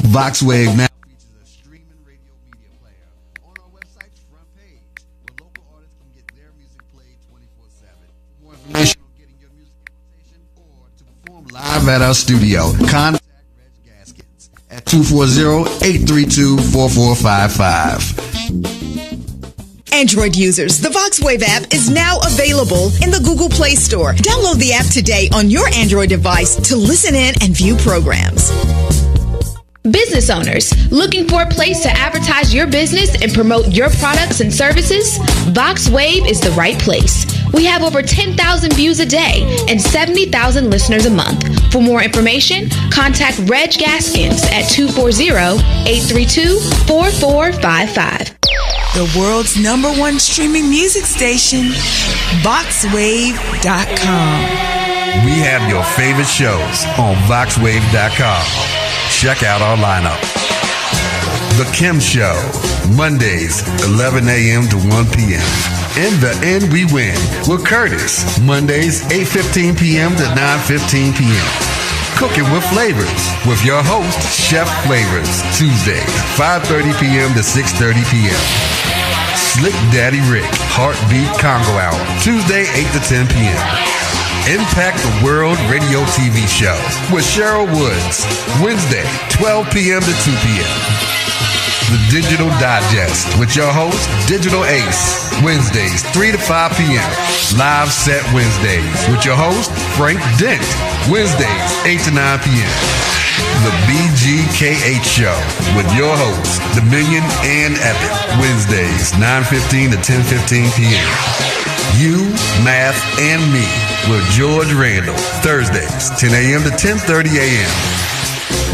VoxWave now features a streaming radio media player on our website's front page, where local artists can get their music played 24/7. For more information on getting your music in rotation or to perform live at our studio, contact Reg Gaskins at 240-832-4455. Android users, the VoxWave app is now available in the Google Play Store. Download the app today on your Android device to listen in and view programs. Business owners looking for a place to advertise your business and promote your products and services? VoxWave is the right place. We have over 10,000 views a day and 70,000 listeners a month. For more information, contact Reg Gaskins at 240-832-4455. The world's #1 streaming music station, VoxWave.com. We have your favorite shows on VoxWave.com. Check out our lineup. The Kim Show, Mondays, 11 a.m. to 1 p.m. In the End We Win with Curtis, Mondays, 8:15 p.m. to 9:15 p.m. Cooking with Flavors with your host, Chef Flavors, Tuesday, 5:30 p.m. to 6:30 p.m. Slick Daddy Rick, Heartbeat Congo Hour, Tuesday, 8 to 10 p.m. Impact the World Radio TV Show with Cheryl Woods, Wednesday, 12 p.m. to 2 p.m. The Digital Digest with your host, Digital Ace, Wednesdays, 3 to 5 p.m. Live Set Wednesdays with your host, Frank Dent, Wednesdays, 8 to 9 p.m. The BGKH Show with your hosts, Dominion and Epic, Wednesdays, 9:15 to 10:15 p.m. You, Math, and Me with George Randall, Thursdays, 10 a.m. to 10:30 a.m.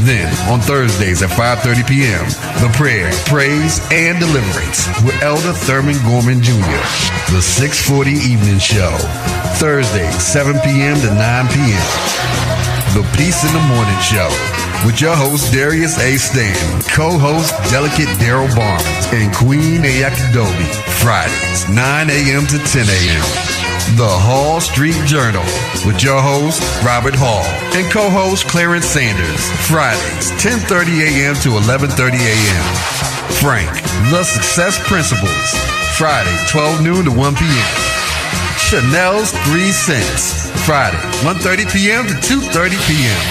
Then, on Thursdays at 5:30 p.m., The Prayer, Praise, and Deliverance with Elder Thurman Gorman Jr., The 640 Evening Show, Thursdays, 7 p.m. to 9 p.m. The Peace in the Morning Show with your host, Darius A. Stanton, co-host, Delicate Daryl Barnes, and Queen Ayakidobi, Fridays, 9 a.m. to 10 a.m. The Hall Street Journal with your host, Robert Hall, and co-host Clarence Sanders, Fridays, 10:30 a.m. to 11:30 a.m. Frank, The Success Principles, Friday, 12 noon to 1 p.m. Chanel's 3 Cents, Friday, 1:30 p.m. to 2:30 p.m.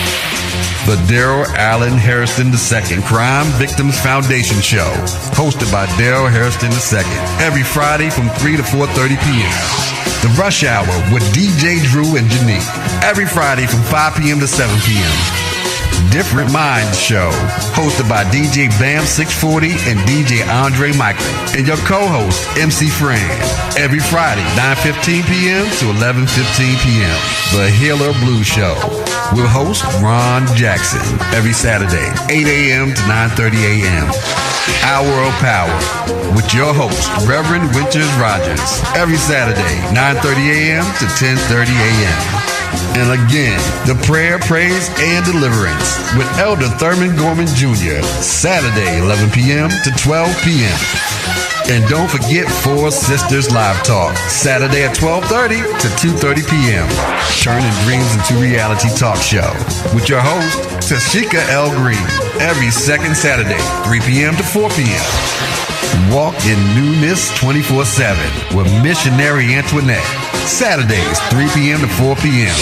The Daryl Allen Harrison II Crime Victims Foundation Show, hosted by Daryl Harrison II, every Friday from 3 to 4:30 p.m. The Rush Hour with DJ Drew and Janique, every Friday from 5 p.m. to 7 p.m. Different Minds Show, hosted by DJ Bam 640 and DJ Andre Michael, and your co-host, MC Fran, every Friday, 9:15 p.m. to 11:15 p.m. The Healer Blues Show, with host Ron Jackson, every Saturday, 8 a.m. to 9:30 a.m. Hour of Power, with your host, Reverend Winters Rogers, every Saturday, 9:30 a.m. to 10:30 a.m. And again, the Prayer, Praise, and Deliverance with Elder Thurman Gorman Jr., Saturday, 11 p.m. to 12 p.m. And don't forget Four Sisters Live Talk, Saturday at 12:30 to 2:30 p.m. Turning dreams into reality talk show with your host, Tashika L. Green, every second Saturday, 3 p.m. to 4 p.m. Walk in Newness 24/7 with Missionary Antoinette, Saturdays, 3 p.m. to 4 p.m.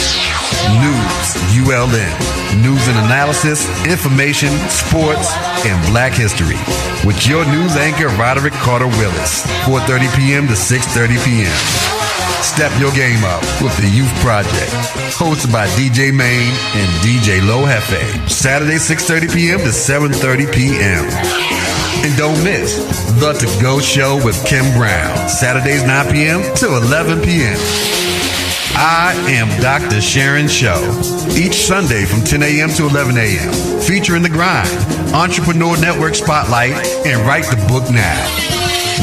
News, ULN, news and analysis, information, sports, and Black history with your news anchor, Roderick Carter Willis, 4:30 p.m. to 6:30 p.m. Step your game up with the Youth Project, hosted by DJ Main and DJ Low Hefe, Saturday, 6:30 p.m. to 7:30 p.m. And don't miss The To Go Show with Kim Brown, Saturdays, 9 p.m. to 11 p.m. I am Dr. Sharon Show, each Sunday from 10 a.m. to 11 a.m., featuring The Grind, Entrepreneur Network Spotlight, and Write the Book Now.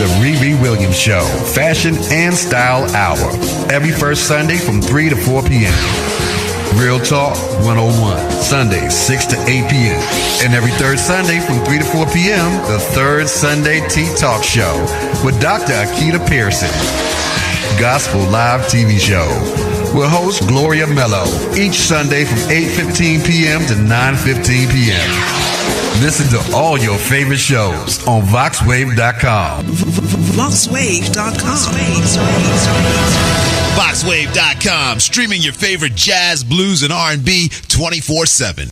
The Riri Williams Show, Fashion and Style Hour, every first Sunday from 3 to 4 p.m. Real Talk 101, Sundays 6 to 8 p.m. And every third Sunday from 3 to 4 p.m., the Third Sunday Tea Talk Show with Dr. Akita Pearson. Gospel Live TV Show with host Gloria Mello, each Sunday from 8:15 p.m. to 9:15 p.m. Listen to all your favorite shows on VoxWave.com. VoxWave.com. VoxWave.com, streaming your favorite jazz, blues, and R&B 24/7.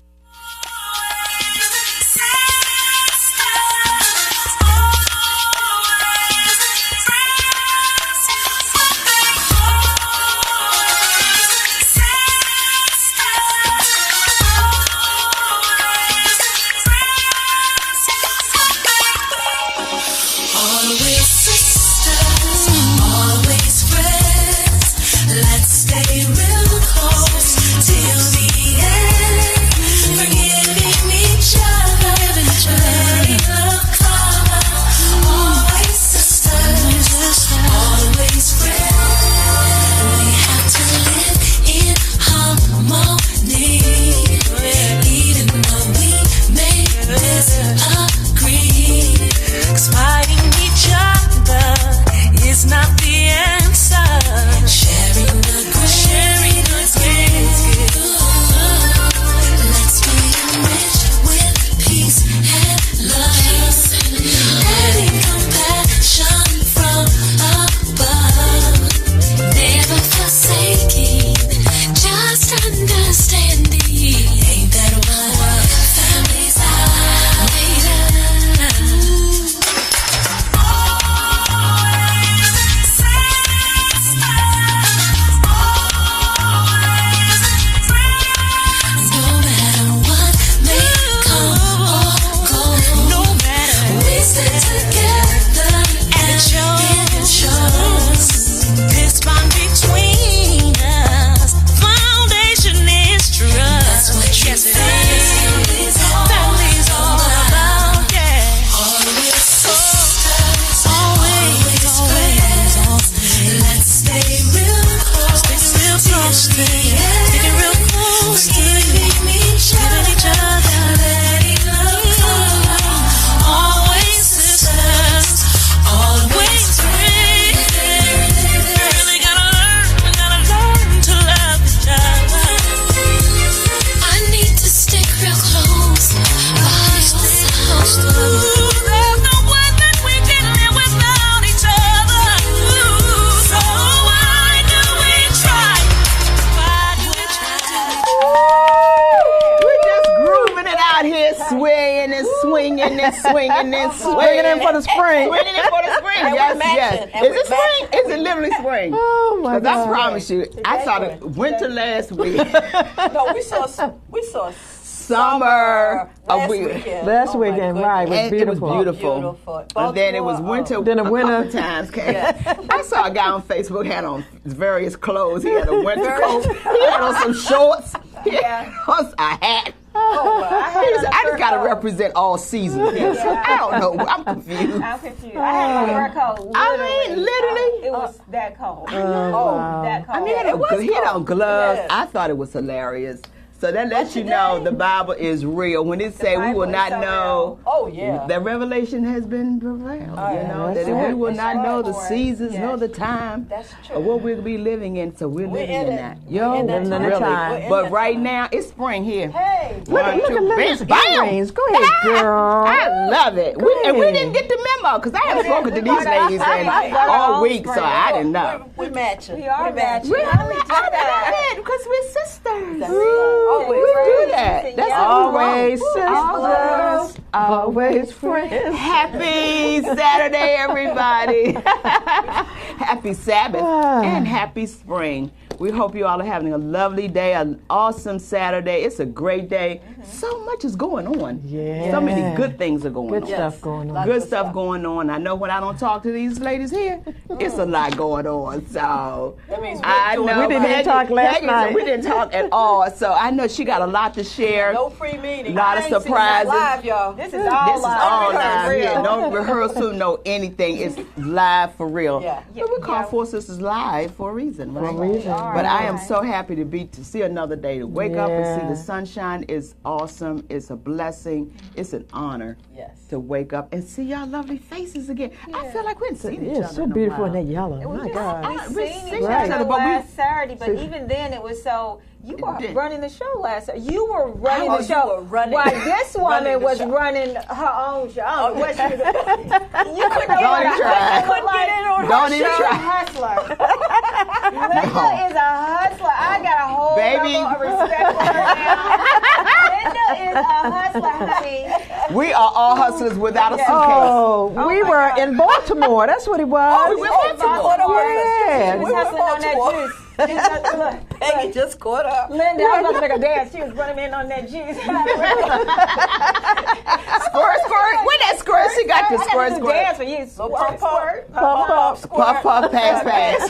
Swinging in for the spring. Swinging in for the spring. Yes. Is it spring? Is it literally spring? Oh my God! I promise you, I saw the winter last week. No, we saw summer last weekend, right? It was beautiful. And then it was winter. Then the winter times came. Yeah. I saw a guy on Facebook had on various clothes. He had a winter coat. He had on some shorts. He had on a hat. I just got to represent all seasons. I don't know. I'm confused. I had a fur coat. Literally. It was that cold. That cold. He had on gloves. Yes. I thought it was hilarious. So that lets you know the Bible is real. When it say we will not know, that revelation has been revealed. That we will not know the seasons nor the time of what we'll be living in. So we're living in that. Living in the time. But right now, it's spring here. Hey, look at Lily's earrings. Go ahead, girl. I love it. And we didn't get the memo because I haven't spoken to these ladies all week, so I didn't know. We matching. We are matching. I love it because we're sisters. We do that. That's always sisters, always friends. Happy Saturday, everybody. Happy Sabbath and happy spring. We hope you all are having a lovely day, an awesome Saturday. It's a great day. So much is going on. Yeah. So many good things are going on. Good stuff going on. Good stuff going on. I know when I don't talk to these ladies here, it's a lot going on. So that means we didn't talk last night. We didn't talk at all. So I know she got a lot to share. No free meeting. A lot of surprises. Live, y'all. This is all live. Yeah, no rehearsal, no anything. It's live for real. Yeah. But we call Four Sisters Live for a reason, right? For a reason. But I am so happy to see another day, to wake up and see the sunshine is awesome. It's a blessing. It's an honor to wake up and see y'all lovely faces again. I feel like we haven't seen each other so in a beautiful while. in that yellow. My God. We seen each Right. other But we- last Saturday, but even then it was so. You were did. running the show last Saturday. You were running the show. You were running. While this woman was show. running her own show. I don't know what she was doing. You couldn't Don't even try. get in on Don't her even show. try. Hustler. Linda is a hustler. I got a whole Baby. level of respect for her now. Linda is a hustler, honey. We are all hustlers without a suitcase. Oh, we my were God. in Baltimore. That's what it was. we went to Baltimore. Yeah. She was hustling on that juice. Peggy just caught up. Linda, I was about to make a dance. She was running in on that juice. Squirt, squirt. Where that squirt? She got the squirt, I squirt. dance for you. Squirt, squirt. Puff, puff, pass, pass.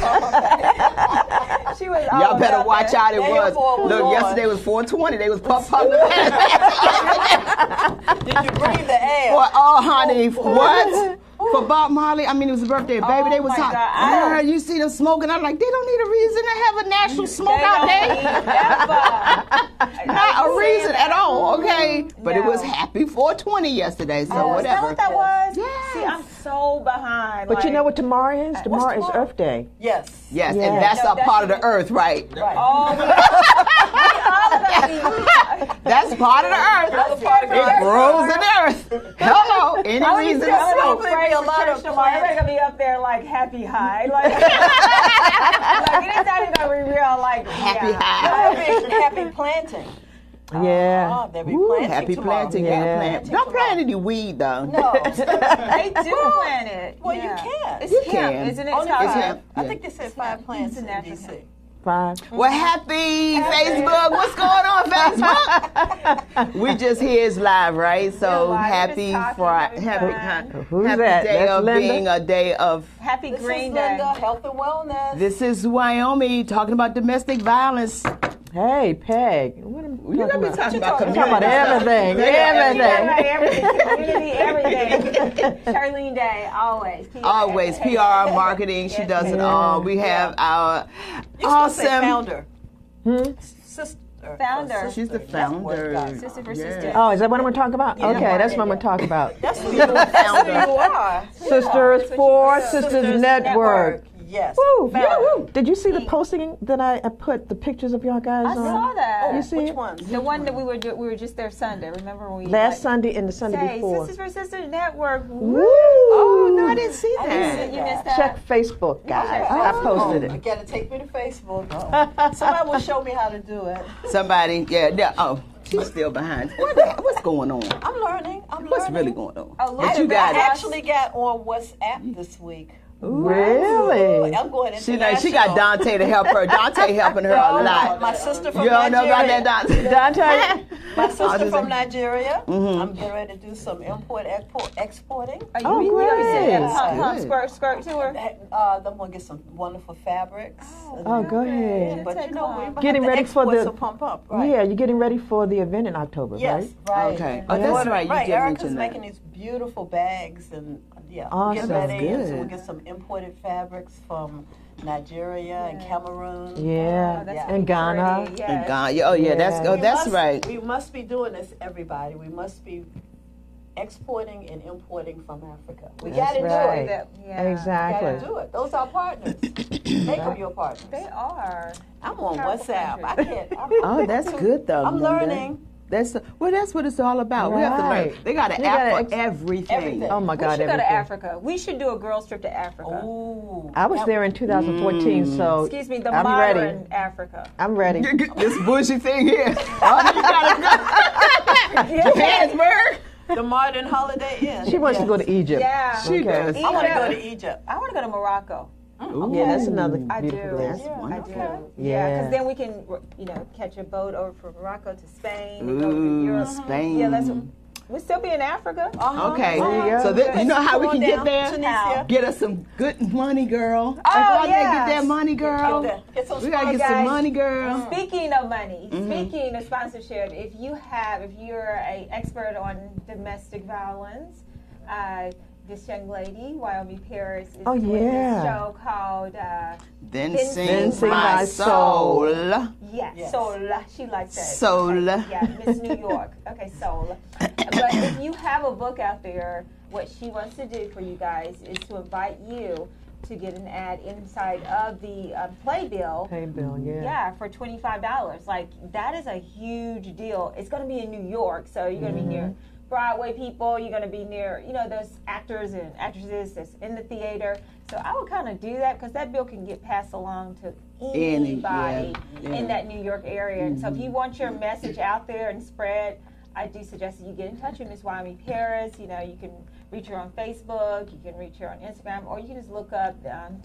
She was Y'all better about watch that. out. It was. Look, yesterday was 420. They was puff, puff, pass, pass. Did you breathe the air? Well, oh, honey, what? For Bob Marley, I mean, it was a birthday, baby. They was my hot. God. Yeah, you see them smoking. I'm like, they don't need a reason to have a national smoke They out don't there. need never. Not a reason at all, okay? But it No. was happy 420 yesterday, so Is that whatever. what that was? Yes. See, I'm so behind. But you like- know what tomorrow is? Tomorrow is Earth Day. Yes. Yes, Yeah. and that's No, a part of the earth, right? Right. Oh, That's part of the earth. Another part of It God. grows in the earth. Hello, any reason to I'm smoke? gonna pray a a lot lot of of tomorrow. Everybody's gonna be up there like happy high, like anytime it's gonna be real like Happy yeah. high. Happy planting. Yeah. Oh, they'll be Ooh, planting happy tomorrow. planting. Yeah. Yeah. Plant. Don't plant any weed, though. No. They do plant it. Well, yeah. you can. It's You hemp, can. isn't it? Only It's It's five. hemp. I Yeah. think they said 5 plants in natural D.C. 5. Well, happy Facebook. What's going on, Facebook? We just here is live, right? So Yeah, live. happy We're just Friday. talking, Happy, having Who's happy that? day That's of Linda? being a day of. Happy This Green is Day. Linda, health and wellness. This is Wyoming talking about domestic violence. Hey, Peg. What am I You're gonna be talking about Talking about community stuff. everything. Everything, everything. Charlene Day, always. Always PR, marketing. She does it all. We have our You still say awesome. founder. Sister. Founder. She's the That's what founder. God. Sister for Yeah. sister. Oh, is that what I'm going to talk about? Okay, that's what I'm going to talk about. That's who you are. Sisters for Sisters Network. Yes. Woo! Founder. Did you see the posting that I put the pictures of y'all guys I on? saw that. You see Which it? ones? The one that we were just there Sunday. Remember when we Last Sunday and the Sunday say before. Sisters for Sisters Network. Woo! Oh no, I didn't see that. You missed that. Check Facebook, guys. I posted You it. gotta take me to Facebook. Somebody will show me how to do it. Somebody, yeah. Oh, she's still behind. What's going on? I'm learning. What's really going on? Oh, look But at you that. got I it. actually got on WhatsApp this week. Really? I'm going international. She got Dante to help her. Dante helping her a lot. My sister from You don't know about Nigeria. that, Dante? Dante? My sister from Nigeria. I'm getting ready to do some exporting. Oh, you said great. pump, Good. skirt to her. I'm gonna get some wonderful fabrics. Oh, go ahead. But you know, we Getting have to ready for export the- some pump up, right? Yeah, you're getting ready for the event in October, Yes, right? right. Okay. My Oh, that's daughter- right. You right. did Erica's mention that. making these beautiful bags, and yeah, Awesome. get ready. And so Good. we'll get some imported fabrics from Nigeria and Cameroon. Yeah, that's and Ghana. And gone. Oh yeah, that's right. We must be doing this, everybody. We must be exporting and importing from Africa. We got to right. do it. Yeah. Exactly. Got to do it. Those are partners. Make them your partners. They are. I'm on Powerful WhatsApp. I country. can't. Oh, that's good though. I'm Linda. learning. That's what it's all about. We have to learn. Right. They got an You app gotta for everything. Oh my We God, should go to everything. Africa. We should do a girls trip to Africa. Ooh. I was there in 2014, so Excuse me, the I'm modern ready. Africa. I'm ready. This bushy thing here. Oh, you gotta go. Johannesburg. The Modern Holiday Inn. She wants to go to Egypt. Yeah. She does. I want to go to Egypt. I want to go to Morocco. Yeah, that's another I do. beautiful place. That's I wonderful. do. Yeah. Because then we can, catch a boat over from Morocco to Spain. And go to Ooh, Europe. Spain. Yeah, we'll still be in Africa. Okay. There you go. So you know how we Come can on get down, there? Tunisia. Get us some good money, girl. Oh, Go out there, yes. get that money, girl. Get some We gotta get guys. some money, girl. Speaking of money, speaking of sponsorship, if you're an expert on domestic violence, this young lady, Wyoming Paris, is Oh, doing yeah. this show called Then Sings My Soul. Yes, Soul. She likes that. Soul. Okay, yeah, Miss New York. Okay, Soul. But if you have a book out there, what she wants to do for you guys is to invite you to get an ad inside of the playbill. Playbill, yeah. Yeah, for $25. Like, that is a huge deal. It's going to be in New York, so you're going to be near Broadway people. You're going to be near, those actors and actresses that's in the theater. So I would kind of do that because that bill can get passed along to anybody in that New York area. And so if you want your message out there and spread, I do suggest that you get in touch with Miss Wyoming Paris. You can reach her on Facebook, you can reach her on Instagram, or you can just look up,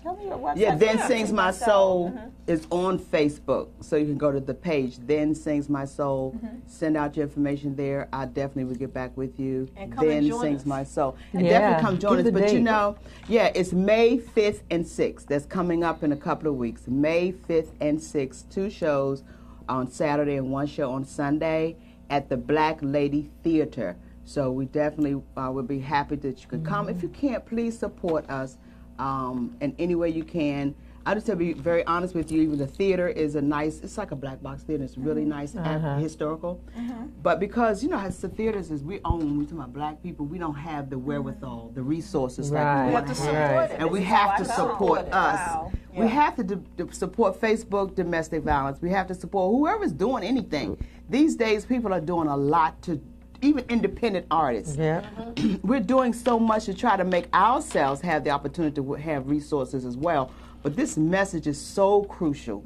tell me your website. Yeah, Then Sings My Soul is on Facebook. So you can go to the page, Then Sings My Soul, send out your information there. I definitely will get back with you. And come Then and join Sings us. My Soul. And definitely come join us. Give the But date. it's May 5th and 6th. That's coming up in a couple of weeks. May 5th and 6th, 2 shows on Saturday and 1 show on Sunday at the Black Lady Theater. So we definitely would be happy that you could come. If you can't, please support us in any way you can. I just have to be very honest with you. Even the theater is it's like a black box theater. It's really nice, historical. But because, as the theaters is we own, when we talk about black people, we don't have the wherewithal, the resources that we want to have. And we have to support us. Wow. We have to support Facebook domestic violence. We have to support whoever's doing anything. These days, people are doing a lot to, even independent artists. Yeah. We're doing so much to try to make ourselves have the opportunity to have resources as well. But this message is so crucial.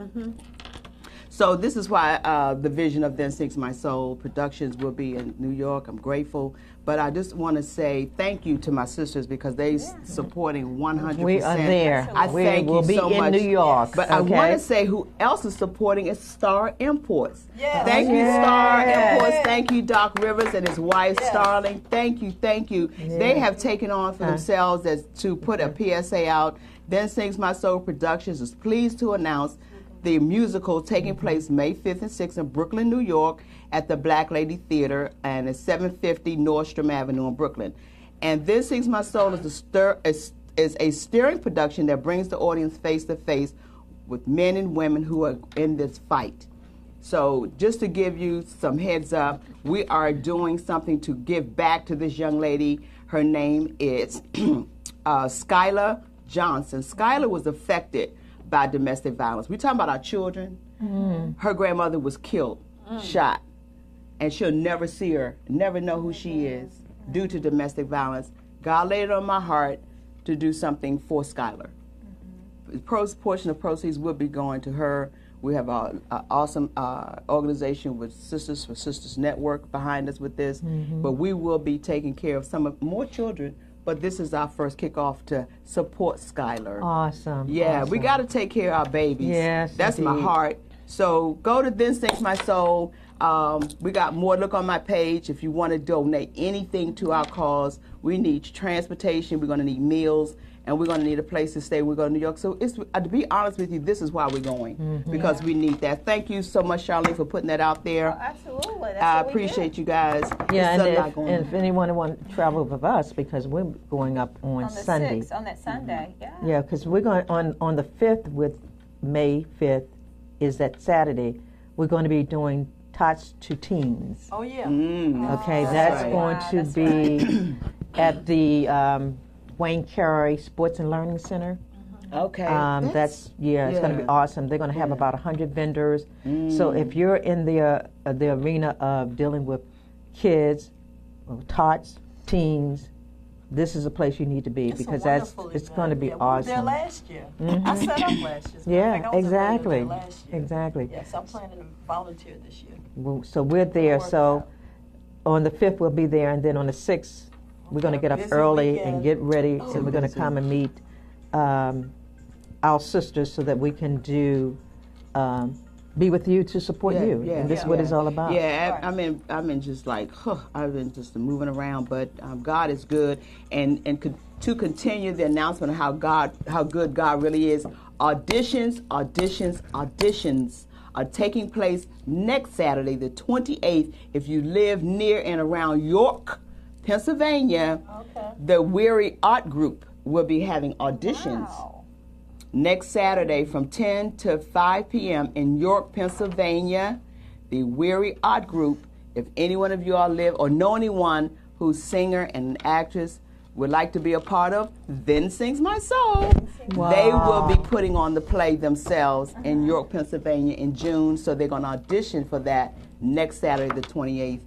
So this is why the vision of Then Sings My Soul Productions will be in New York. I'm grateful. But I just want to say thank you to my sisters because they're supporting 100%. We are there. I We thank will you be so in much. New York. But I want to okay? say who else is supporting is Star Imports. Yes. Thank you, Star Yes. Imports. Thank you, Doc Rivers and his wife, Starling. Thank you, thank you. They have taken on for themselves to put a PSA out. Then Sings My Soul Productions is pleased to announce the musical taking place May 5th and 6th in Brooklyn, New York at the Black Lady Theater, and it's 750 Nordstrom Avenue in Brooklyn. And Then Sings My Soul is a stirring production that brings the audience face to face with men and women who are in this fight. So just to give you some heads up, we are doing something to give back to this young lady. Her name is Skylar Johnson. Skylar was affected by domestic violence. We're talking about our children. Her grandmother was killed, shot, and she'll never see her, never know who she is due to domestic violence. God laid it on my heart to do something for Skylar. The portion of proceeds will be going to her. We have an awesome organization with Sisters for Sisters Network behind us with this, but we will be taking care of more children. But this is our first kickoff to support Skylar. Awesome. Yeah, awesome. we got to take care of our babies. Yes, that's my indeed. heart. So go to Then Sings My Soul. We got more. Look on my page if you want to donate anything to our cause. We need transportation. We're going to need meals, and we're going to need a place to stay. We're going to New York. So it's, to be honest with you, this is why we're going because we need that. Thank you so much, Charlene, for putting that out there. Oh, absolutely. That's I what we do. appreciate you guys. Yeah, There's a lot and going if anyone want to travel with us, because we're going up on On the Sunday. 6th, on that Sunday, yeah. Yeah, because we're going on the 5th with May 5th is that Saturday. We're going to be doing Tots to Teens. Oh, yeah. Okay, That's that's right. going Wow, to that's be at the Wayne Carey Sports and Learning Center. Okay. That's it's going to be awesome. They're going to have about 100 vendors. So if you're in the arena of dealing with kids, tots, teens, this is a place you need to be It's a because wonderful it's event. going to be Yeah, we were there awesome. last year. I set up last year. Yeah, I was exactly. there last year. Exactly. Yes, I'm planning to volunteer this year. So we're there. Work So out. on the 5th we'll be there, and then on the 6th we're going to get up Busy early weekend. and get ready, and we're going to come and meet our sisters so that we can do be with you to support you. And this is what it's all about. Yeah, I'm in just like, I've been just moving around, but God is good, and to continue the announcement of how good God really is. Auditions are taking place next Saturday, the 28th. If you live near and around York, Pennsylvania, the Weary Art Group will be having auditions next Saturday from 10 to 5 p.m. in York, Pennsylvania. The Weary Art Group, if any one of you all live or know anyone who's singer and an actress would like to be a part of Then Sings My Soul, they will be putting on the play themselves in York, Pennsylvania in June. So they're going to audition for that next Saturday, the 28th.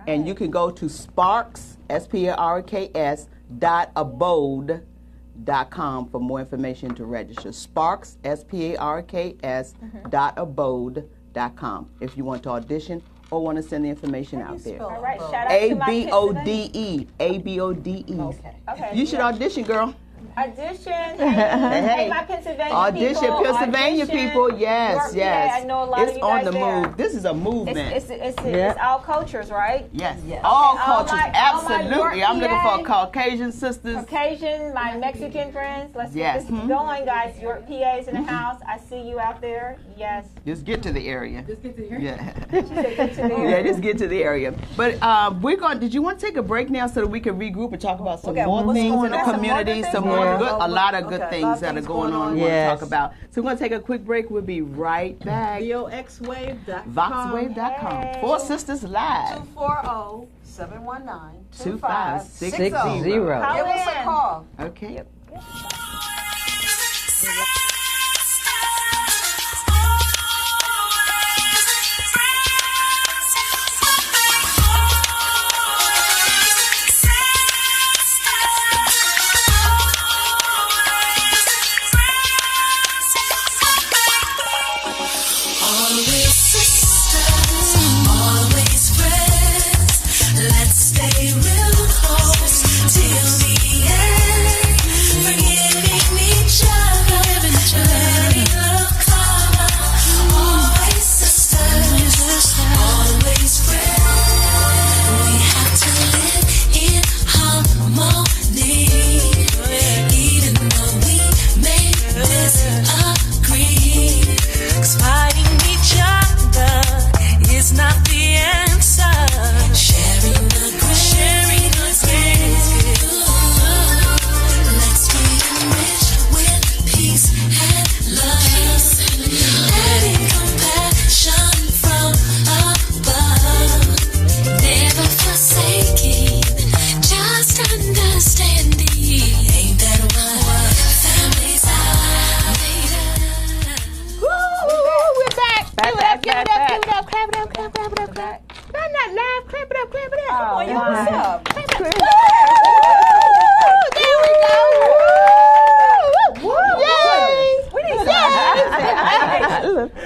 And you can go to Sparks, SPARKS.abode.com for more information to register. Sparks, SPARKS.abode.com if you want to audition or want to send the information out there. All right, shout out to my ABODE. ABODE. Okay. You should audition, girl. Audition. Hey, my Pennsylvania audition, people. Pennsylvania people. Yes, yes. I know a lot of you on guys the there. move. This is a movement. It's all cultures, right? Yes. All cultures. All my Absolutely. I'm looking for PA, Caucasian sisters. Caucasian, my Mexican friends. Let's get this going, guys. York PA's in the house. I see you out there. Yes. Just get to the area. Just get to the area. Yeah. She said get to the area. Yeah, just get to the area. But we're going. Did you want to take a break now so that we can regroup and talk about some more things in the community? Some more good, a lot of good things that are going on. We want to talk about. So we're going to take a quick break. We'll be right back. VOXWave.com. VOXWave.com. Four Sisters Live. 240-719-2560. Give us a call. Okay.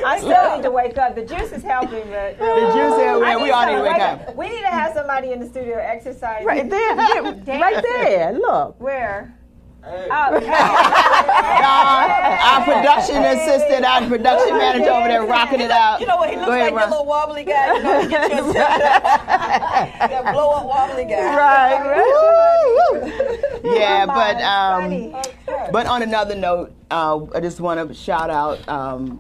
I still need to wake up. The juice is helping, but we all need to wake up. We need to have somebody in the studio exercise. Right there, right there. Look. Where? Our production assistant, our production manager over there rocking it out. You know what? He looks like a little wobbly guy. You know, you get your that blow up wobbly guy. Right. Yeah, but on another note, I just want to shout out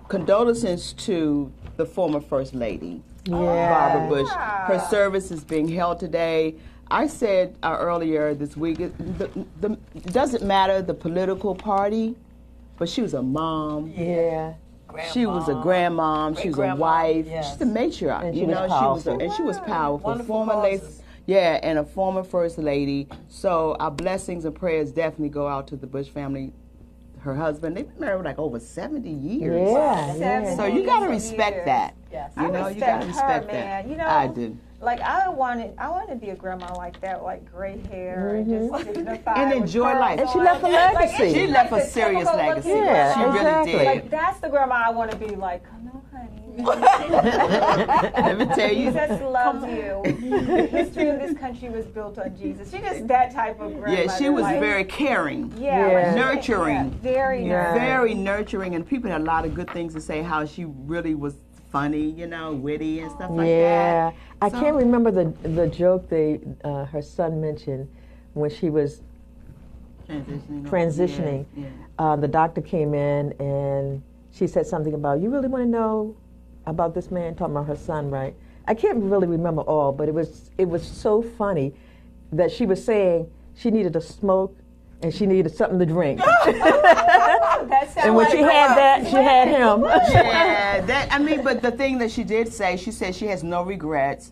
condolences to the former First Lady, Barbara Bush. Her service is being held today. I said earlier this week, it doesn't matter the political party, but she was a mom. Yeah. She was a grandmom. She was a wife. She's a matriarch. And she was powerful. She was powerful. Wonderful causes. And a former First Lady. So our blessings and prayers definitely go out to the Bush family. Her husband, they've been married like over 70 years. Yeah. So you got to respect that. Yes. You know, you got to respect that. You know, I do. Like I wanted to be a grandma like that, like gray hair and just dignified and enjoy life. And she left a legacy. She left a serious legacy. Yeah, she really did. Like that's the grandma I want to be. Like, come on, honey. Let me tell you. Jesus loves you. The history of this country was built on Jesus. She just that type of grandmother. Yeah, she was very caring. Nurturing. Very nurturing. Very nurturing, and people had a lot of good things to say. How she really was funny, you know, witty and stuff like that. Yeah, I can't remember the joke her son mentioned when she was transitioning. The doctor came in and she said something about, you really want to know about this man, talking about her son, right? I can't really remember all, but it was so funny that she was saying she needed a smoke and she needed something to drink. And when she had that, she had him. Yeah, but the thing that she did say, she said she has no regrets.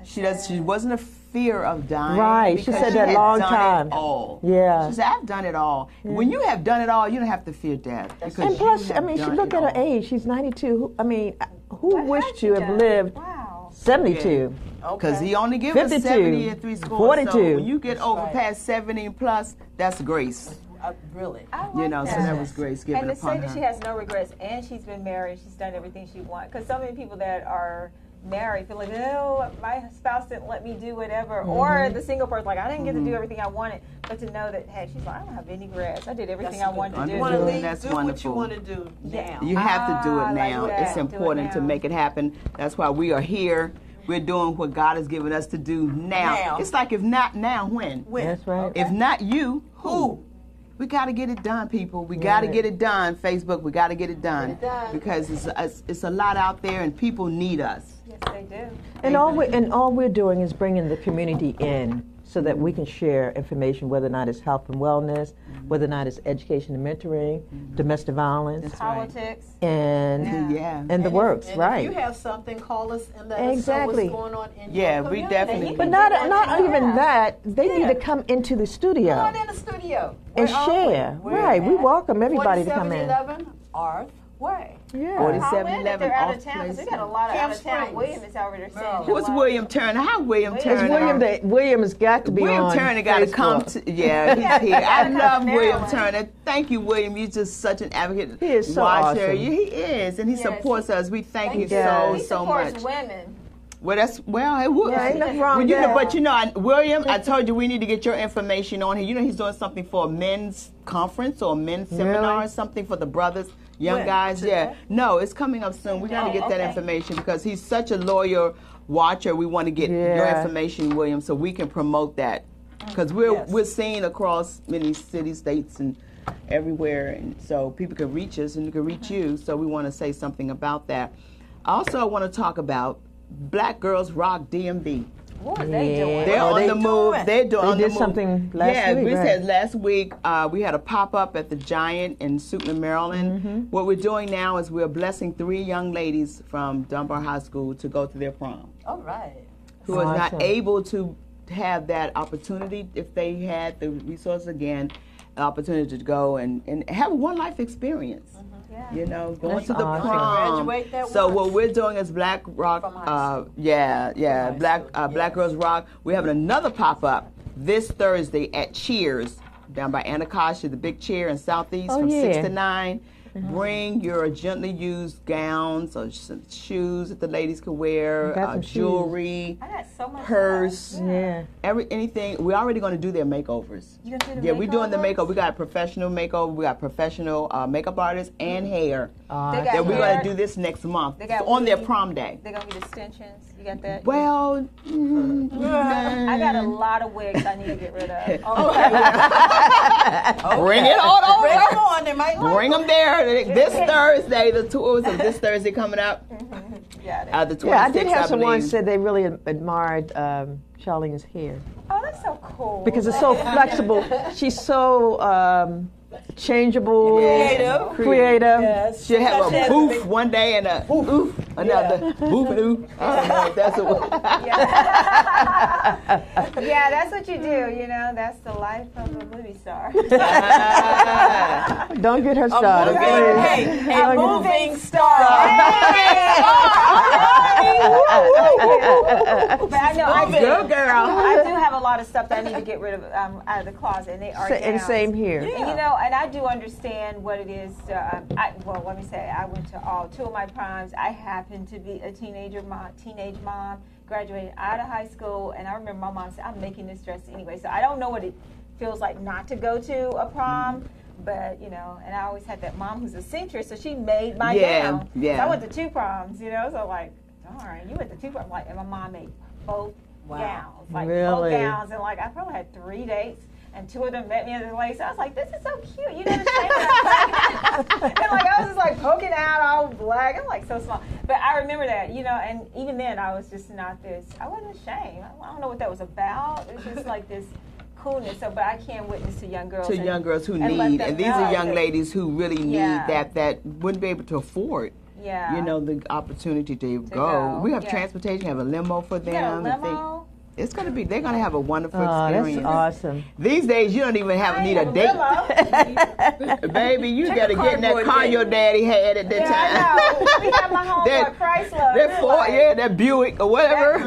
She wasn't a fear of dying. Right, she said that long time. All. Yeah. She said, I've done it all. Yeah. When you have done it all, you don't have to fear death. And plus, I mean, she look at her age. She's 92. I mean, who wished to have lived 72? Because he only gives us 70 and 3 scores. 42. So when you get over past 70 plus, that's grace. Really? I like so that was grace given and to upon say that her. she has no regrets and she's been married, she's done everything she wants. Because so many people that are married feel like, oh, my spouse didn't let me do whatever. Or the single person, like, I didn't get to do everything I wanted. But to know that, hey, she's like, I don't have any regrets. I did everything I wanted to do. That's do wonderful. what you want to do now. You have to do it now. Like that. It's important to make it happen. That's why we are here. We're doing what God has given us to do now. It's like, if not now, when? That's right. If not you, who? We got to get it done, people. We got to get it done. Facebook, we got to get it done. Because it's a lot out there and people need us. Yes, they do. And all we're doing is bringing the community in so that we can share information, whether or not it's health and wellness, whether or not it's education and mentoring, domestic violence, politics, and the works, right? If you have something, call us and let us know what's going on in your community. We definitely. But not even that. They need to come into the studio. Come on in the studio and share. Right. We welcome everybody to come in. 4711 Arth Way. Yeah. 4711 they're out of town, because we got a lot of out of town. William is over there saying. Who's William Turner? How William Turner? William has got to be William on Turner got to come to. Yeah, he's here. I love William Turner. Thank you, William. You're just such an advocate. He is so watcher. awesome. He is, and he supports us. We thank you He so much. supports women. Well, it would. Yeah, ain't nothing wrong with that. But William, I told you we need to get your information on here. You know, he's doing something for a men's conference or a men's seminar or something for the brothers, young guys. Yeah. No, it's coming up soon. We got to get that information because he's such a loyal watcher. We want to get your information, William, so we can promote that. Because we're seen across many cities, states, and everywhere. And so people can reach us and we can reach you. So we want to say something about that. Also, I want to talk about Black Girls Rock DMV. What are they doing? They're on the move. They're doing They did something last week. We said last week we had a pop-up at the Giant in Suitland, Maryland. What we're doing now is we're blessing 3 young ladies from Dunbar High School to go to their prom. All right. Who is not able to have that opportunity if they had the resources again, an opportunity to go and have a one-life experience. You know, going to the prom. So what we're doing is Black Rock, Black Girls Rock. We're having another pop-up this Thursday at Cheers down by Anacostia, the big chair in Southeast from 6 to 9. Bring your gently used gowns or shoes that the ladies can wear, jewelry, purse, anything. We're already going to do their makeovers. You gonna do the we're doing the makeover. We got professional makeover. We got professional makeup artists and hair. That we're going to do this next month on their prom day. They're going to get extensions. You got that? Well, I got a lot of wigs I need to get rid of. Bring it on over. Bring them on. They might like Bring them there. This Thursday, the tours of this Thursday coming up. The 26th, I did have someone said they really admired Charlene's hair. Oh, that's so cool. Because it's so flexible. She's so changeable, creative. Yes. She'll have a boof one day and a oof another. Boof and oof. That's yeah, that's what you do, you know. That's the life of a movie star. Don't get her started. A moving star. But I know good girl. I do have a lot of stuff that I need to get rid of out of the closet, and they are And same here. And, you know, and I do understand what it is. Well, let me say, I went to 2 of my proms. I happened to be a teenage mom, graduated out of high school, and I remember my mom said, "I'm making this dress anyway." So I don't know what it feels like not to go to a prom. But, you know, and I always had that mom who's a seamstress, so she made my gown. So I went to 2 proms, you know, so like, darn, you went to 2 proms. Like, and my mom made both gowns. Like, both gowns. And, like, I probably had 3 dates. and 2 of them met me in the place. I was like, this is so cute. You know the same thing. And like I was just like poking out all black. I'm like so small. But I remember that, you know, and even then I was just not this. I wasn't ashamed. I don't know what that was about. It's just like this coolness. So, but I can witness to young girls. To young girls who need, and these are young ladies who really need that wouldn't be able to afford. Yeah. You know, the opportunity to go. We have transportation, have a limo for them. You got a limo? It's going to be, they're going to have a wonderful experience. That's awesome. These days, you don't even need a date. Baby, you got to get in that car your daddy had at that time. I know. We have my homeboy Chrysler. That Buick or whatever.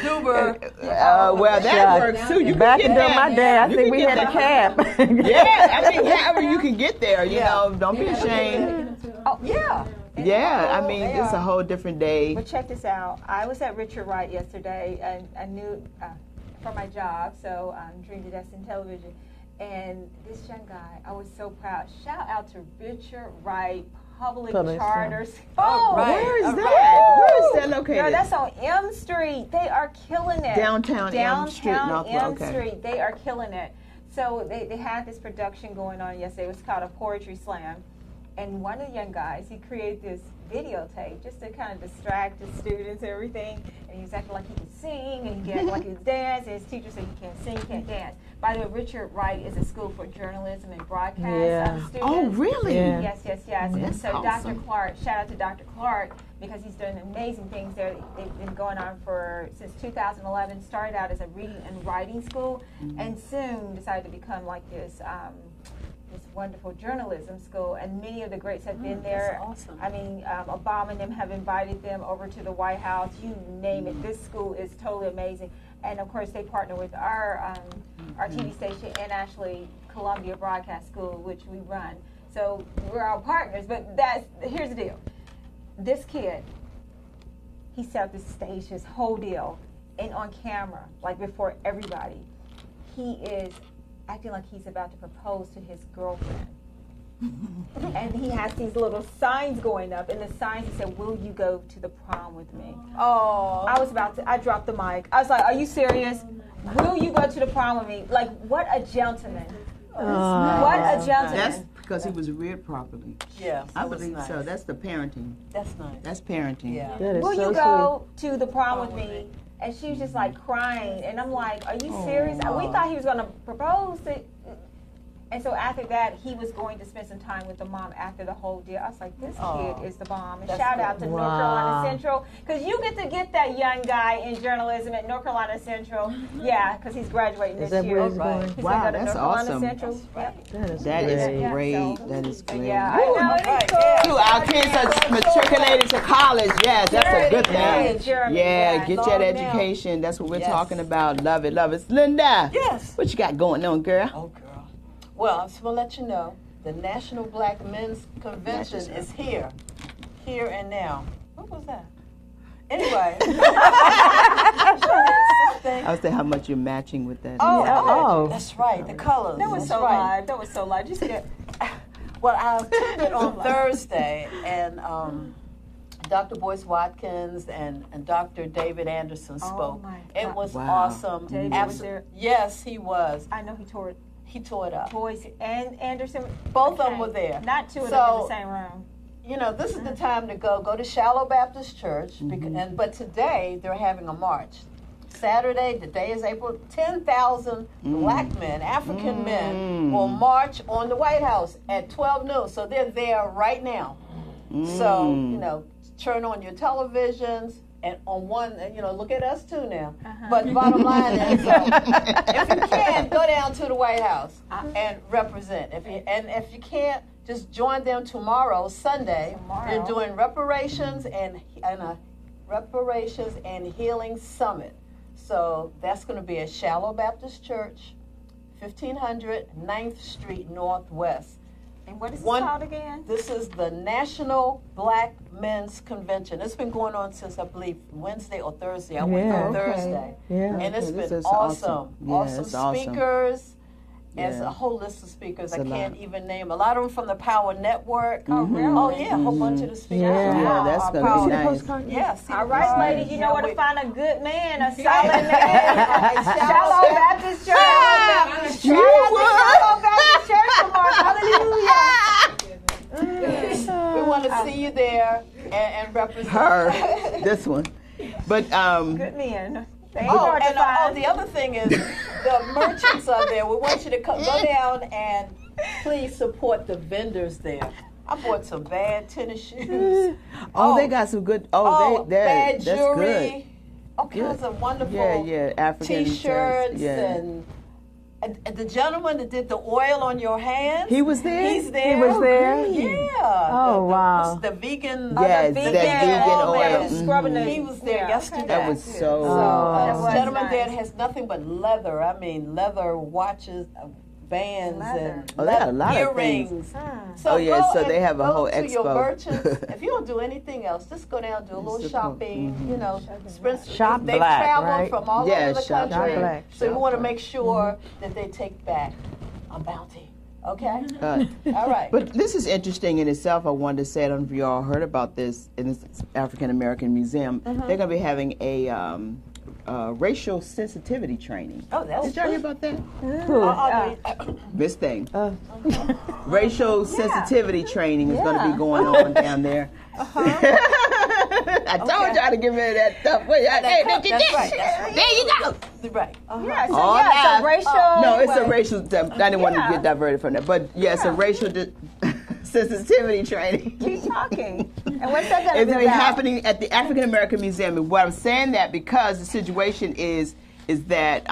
Uber. Well, that works too. You back in my day, I think we had a cab. Yeah, I mean, however you can get there, you know, don't be ashamed. Oh, yeah. Yeah, I mean, it's a whole different day. But check this out. I was at Richard Wright yesterday, and I knew for my job, so Dream to Destiny Television. And this young guy, I was so proud. Shout out to Richard Wright Public Charter School. Oh, where is that? Where is that located? No, that's on M Street. They are killing it. Downtown M Street. M Street. They are killing it. So they had this production going on yesterday. It was called a Poetry Slam. And one of the young guys, he created this videotape just to kind of distract the students and everything. And he was acting like he could sing, and he acted like he could dance, and his teacher said, you can't sing, you can't dance. By the way, Richard Wright is a school for journalism and broadcast students. Oh, really? Yes. And so awesome. Dr. Clark, shout out to Dr. Clark, because he's doing amazing things there. They've been going on since 2011. Started out as a reading and writing school, and soon decided to become like this wonderful journalism school, and many of the greats have been there. That's awesome. I mean, Obama and them have invited them over to the White House. You name it. This school is totally amazing. And of course, they partner with our TV station and actually Columbia Broadcast School, which we run. So we're all partners. But here's the deal. This kid, he set up this stage, his whole deal, and on camera, like before everybody, he is acting like he's about to propose to his girlfriend. And he has these little signs going up, and the signs he said, will you go to the prom with me? Oh. I dropped the mic. I was like, are you serious? Will you go to the prom with me? Like, what a gentleman. What a gentleman. That's because he was reared properly. Yeah, I believe so. That's the parenting. That's nice. That's parenting. Yeah. That is will so you go to the prom with me? And she was just like crying, and I'm like, are you serious? We thought he was going to propose to. And so after that, he was going to spend some time with the mom after the whole deal. I was like, this kid is the bomb. And shout out to North Carolina Central, because you get to get that young guy in journalism at North Carolina Central. Yeah, because he's graduating this year. Where he's going? He's Wow, going to that's North Carolina awesome. Central. That is great. So, that is great. yeah, I know. It's cool. Our kids are matriculating to college. Yes, that's a good thing. Yeah, get that education. That's what we're talking about. Love it, love it. Linda. Yes. What you got going on, girl? Oh, girl. Well, I'm just going to let you know, the National Black Men's Convention is here and now. What was that? Anyway. I was saying how much you're matching with that. Oh, that's right, the colors. That was so live. That was so live. Just get. Well, I attended on Thursday, and Dr. Boyce Watkins and Dr. David Anderson spoke. It was awesome. David was there? Yes, he was. I know he tore it. He tore it up. Boyce and Anderson. Both of them were there. Not two of them in the same room. You know, this is the time to go to Shallow Baptist Church, but today they're having a march. Saturday, the day is April, 10,000 black men, African men, will march on the White House at 12 noon. So they're there right now. So, you know, turn on your televisions. And on one, you know, look at us too now. But the bottom line is, if you can, go down to the White House and represent. If you can't, just join them tomorrow, Sunday. They're doing reparations and a reparations and healing summit. So that's going to be at Shallow Baptist Church, 1500 9th Street Northwest. And what is this called again? This is the National Black Men's Convention. It's been going on since, I believe, Wednesday or Thursday. I went on Thursday. Yeah. And it's been awesome. Awesome speakers. As a whole list of speakers, I can't even name a lot of them from the Power Network. Oh, really? Oh, yeah, a whole bunch of the speakers. Yeah, that's going to be nice. Yes. All right, ladies, you know where to find a good man, a solid man. Shallow Baptist Church. Shout out to Shallow Baptist Church tomorrow. Hallelujah. We want to see you there and represent Her, this one. But good men. The other thing is the merchants are there. We want you to go down and please support the vendors there. I bought some bad tennis shoes. they got some good. Bad that's jewelry. good. All kinds of wonderful African T-shirts and the gentleman that did the oil on your hands. He was there. He's there. He was there. Yeah. Oh, wow. The vegan. Yes, that vegan oil. Scrubbing He was there yesterday. That was so. This gentleman there has nothing but leather. I mean, leather watches, bands, and they got a lot earrings. of things. So so they have a whole to your expo. merchants. If you don't do anything else, just go down, do a little shopping. You know, Shop they've black, traveled right? from all over the shop country, black. so we want to make sure that they take back a bounty. Okay. All right. But this is interesting in itself. I wanted to say, I don't know if you all heard about this in this African American Museum. They're going to be having a racial sensitivity training. Oh, that's Did y'all hear about that? This thing. Racial sensitivity training is going to be going on down there. I told y'all to get rid of that stuff. There you go. Right. So racial. No, it's a racial. I didn't want to get diverted from that, but it's a racial sensitivity training. Keep talking. And what's that going to It's be going to be about? happening at the African American Museum. And what I'm saying that because the situation is that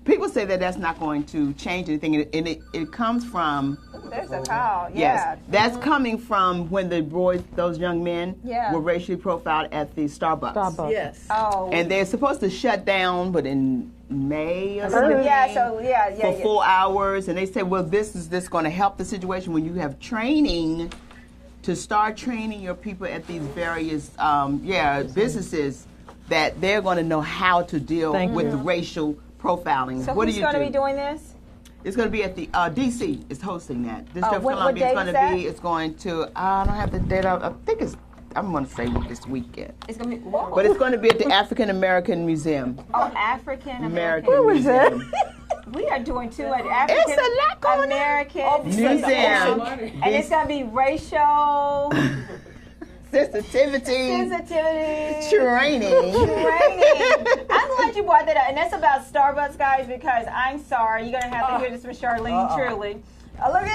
people say that that's not going to change anything, and it comes from. There's a call. Yes, that's coming from when the boys, those young men, were racially profiled at the Starbucks. Yes. Oh. And they're supposed to shut down, but in May or something. For 4 hours, and they said, well, this is going to help the situation when you have training to start training your people at these various businesses that they're going to know how to deal with the racial profiling. So what who's do you going to do? be doing this? It's going to be at the DC. Is hosting that. District of what Columbia is date going is to that? be. It's going to. I don't have the date. I think it's. I'm going to say this weekend. It's going to be what? But it's going to be at the African American Museum. Oh, African American. Where was Museum. We are doing two at African It's a lot going American Museum. And it's going to be racial sensitivity training. I'm glad you brought that up. And that's about Starbucks, guys, because I'm sorry. You're going to have to hear this from Charlene, truly. Oh, look at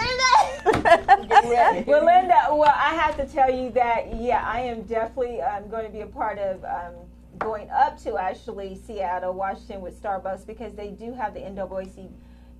that. Well, Linda, I have to tell you that, I am definitely going to be a part of going up to actually Seattle, Washington with Starbucks because they do have the NAACP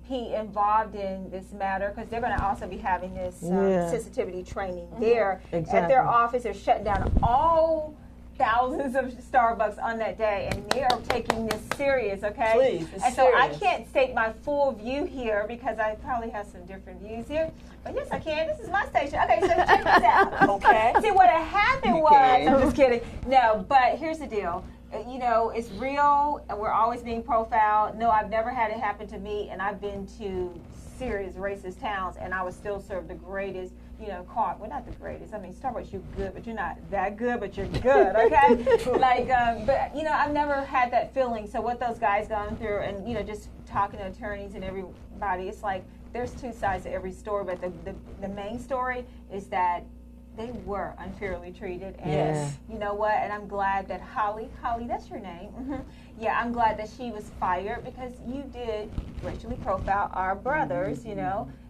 involved in this matter because they're going to also be having this sensitivity training there at their office. They're shutting down all thousands of Starbucks on that day, and they are taking this serious, okay? Please, and so I can't state my full view here because I probably have some different views here. But yes, I can. This is my station. Okay, so check this out. Okay. See, what had happened was, I'm just kidding. No, but here's the deal. You know, it's real, and we're always being profiled. No, I've never had it happen to me, and I've been to serious racist towns, and I was still served the greatest, well, not the greatest. I mean, Starbucks, you're good, but you're not that good, but you're good, okay? But, I've never had that feeling. So what those guys gone through, and, just talking to attorneys and everybody, it's like there's two sides to every story, but the main story is that they were unfairly treated. And you know what? And I'm glad that Holly, that's your name. Mm-hmm. Yeah, I'm glad that she was fired because you did racially profile our brothers, and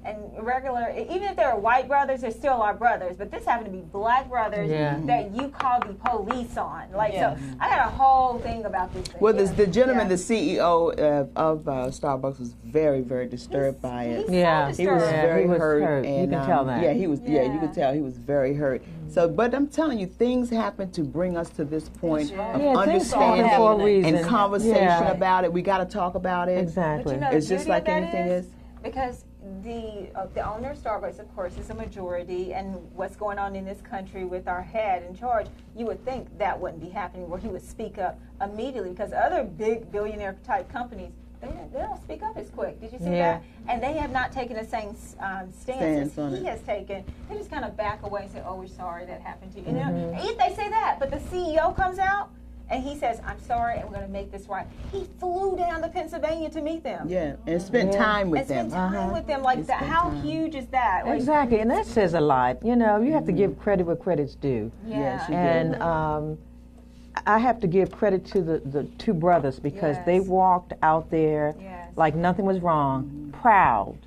even if they're white brothers, they're still our brothers. But this happened to be black brothers that you called the police on. So I got a whole thing about this thing. Well, the gentleman, the CEO of Starbucks, was very, very disturbed by it. He was very hurt. And, you can tell that. Yeah, he was. Yeah, you could tell he was very hurt. So, but I'm telling you, things happen to bring us to this point of understanding for a reason. and conversation about it. We got to talk about it. Exactly. But it's just like anything is. Because the owner of Starbucks, of course, is a majority, and what's going on in this country with our head in charge, you would think that wouldn't be happening, where he would speak up immediately, because other big billionaire type companies they don't speak up as quick. Did you see that? And they have not taken the same stance as he has taken. They just kind of back away and say, "Oh, we're sorry that happened to you." And if they say that, but the CEO comes out and he says, "I'm sorry, and we're going to make this right." He flew down to Pennsylvania to meet them. Yeah, and spend time with them. Spend time with them. Like, how huge is that? Like, exactly, and that says a lot. You know, you have to give credit where credit's due. Yeah. And I have to give credit to the two brothers because they walked out there like nothing was wrong, proud,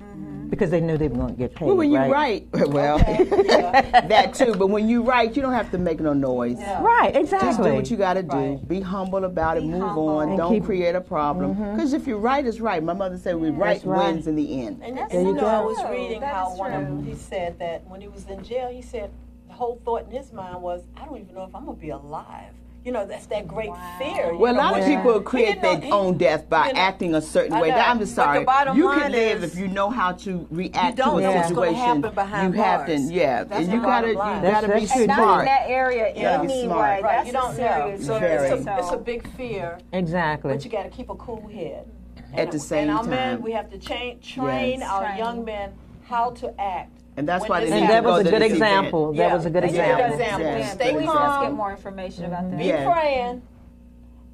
because they knew they were going to get paid. Well, when you write, that too, but when you write, you don't have to make no noise. Yeah. Right, exactly. Just do what you got to do. Be humble about it, move on, and don't create a problem. Because if you write, it's right. My mother said we write wins in the end. And you know, I was reading how one of them, he said that when he was in jail, he said the whole thought in his mind was, I don't even know if I'm going to be alive. You know, that's that great fear. Well, a lot of people create their own death by acting a certain way. I'm just sorry. You can live if you know how to react to a situation. You have to, and you gotta be smart. Not in that area anyway. Right. You don't know. So it's a big fear. Exactly. But you got to keep a cool head. At the same time. And our men, we have to train our young men how to act. And that's why they need to go to this example. That was a good example. Stay calm. Let's get more information about that. Be praying,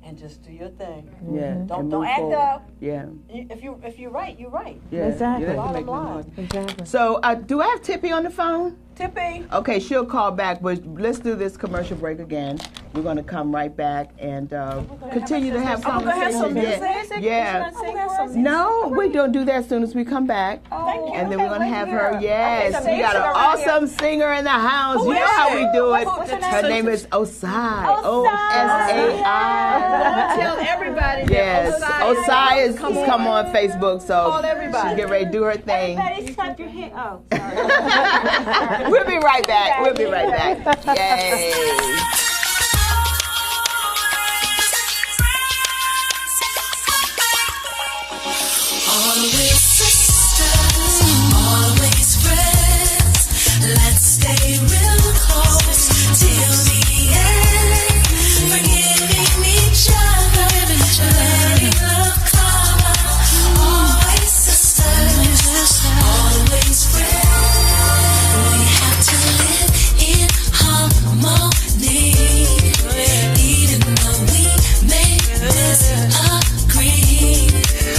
and just do your thing. Don't act forward. up. Yeah. If you're right, you're right. Yeah. Exactly. Bottom line. Exactly. So, do I have Tippy on the phone? Tippy. Okay, she'll call back, but let's do this commercial break again. We're going to come right back and continue to have conversation. Yeah. No, we don't do that as soon as we come back. Thank you. And then we're going to have her. Yes, we got an awesome singer in the house. You know how we do it. Her name is Osai. O-S-A-I. Tell everybody. Yes, Osai has come on Facebook, so she's getting ready to do her thing. Everybody clap your hand. Oh, sorry. We'll be right back. We'll be right back. Yay. Always sisters, always friends. Let's stay real close till the end. Forgiving each other, letting love cover. Always sisters, always friends. We have to live in harmony, even though we may disagree.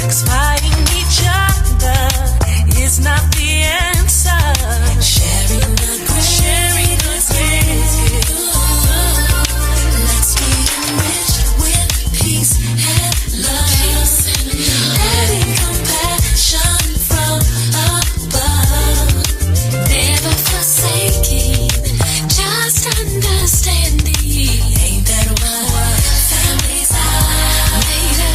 'Cause fighting each other is not the answer. Sharing the grace. Let's be enriched with peace and love. Letting compassion from above. Never forsaking, just understanding. Ain't that what families are made of?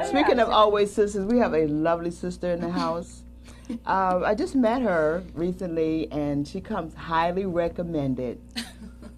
Speaking of always sisters, we have a lovely sister in the house. I just met her recently, and she comes highly recommended.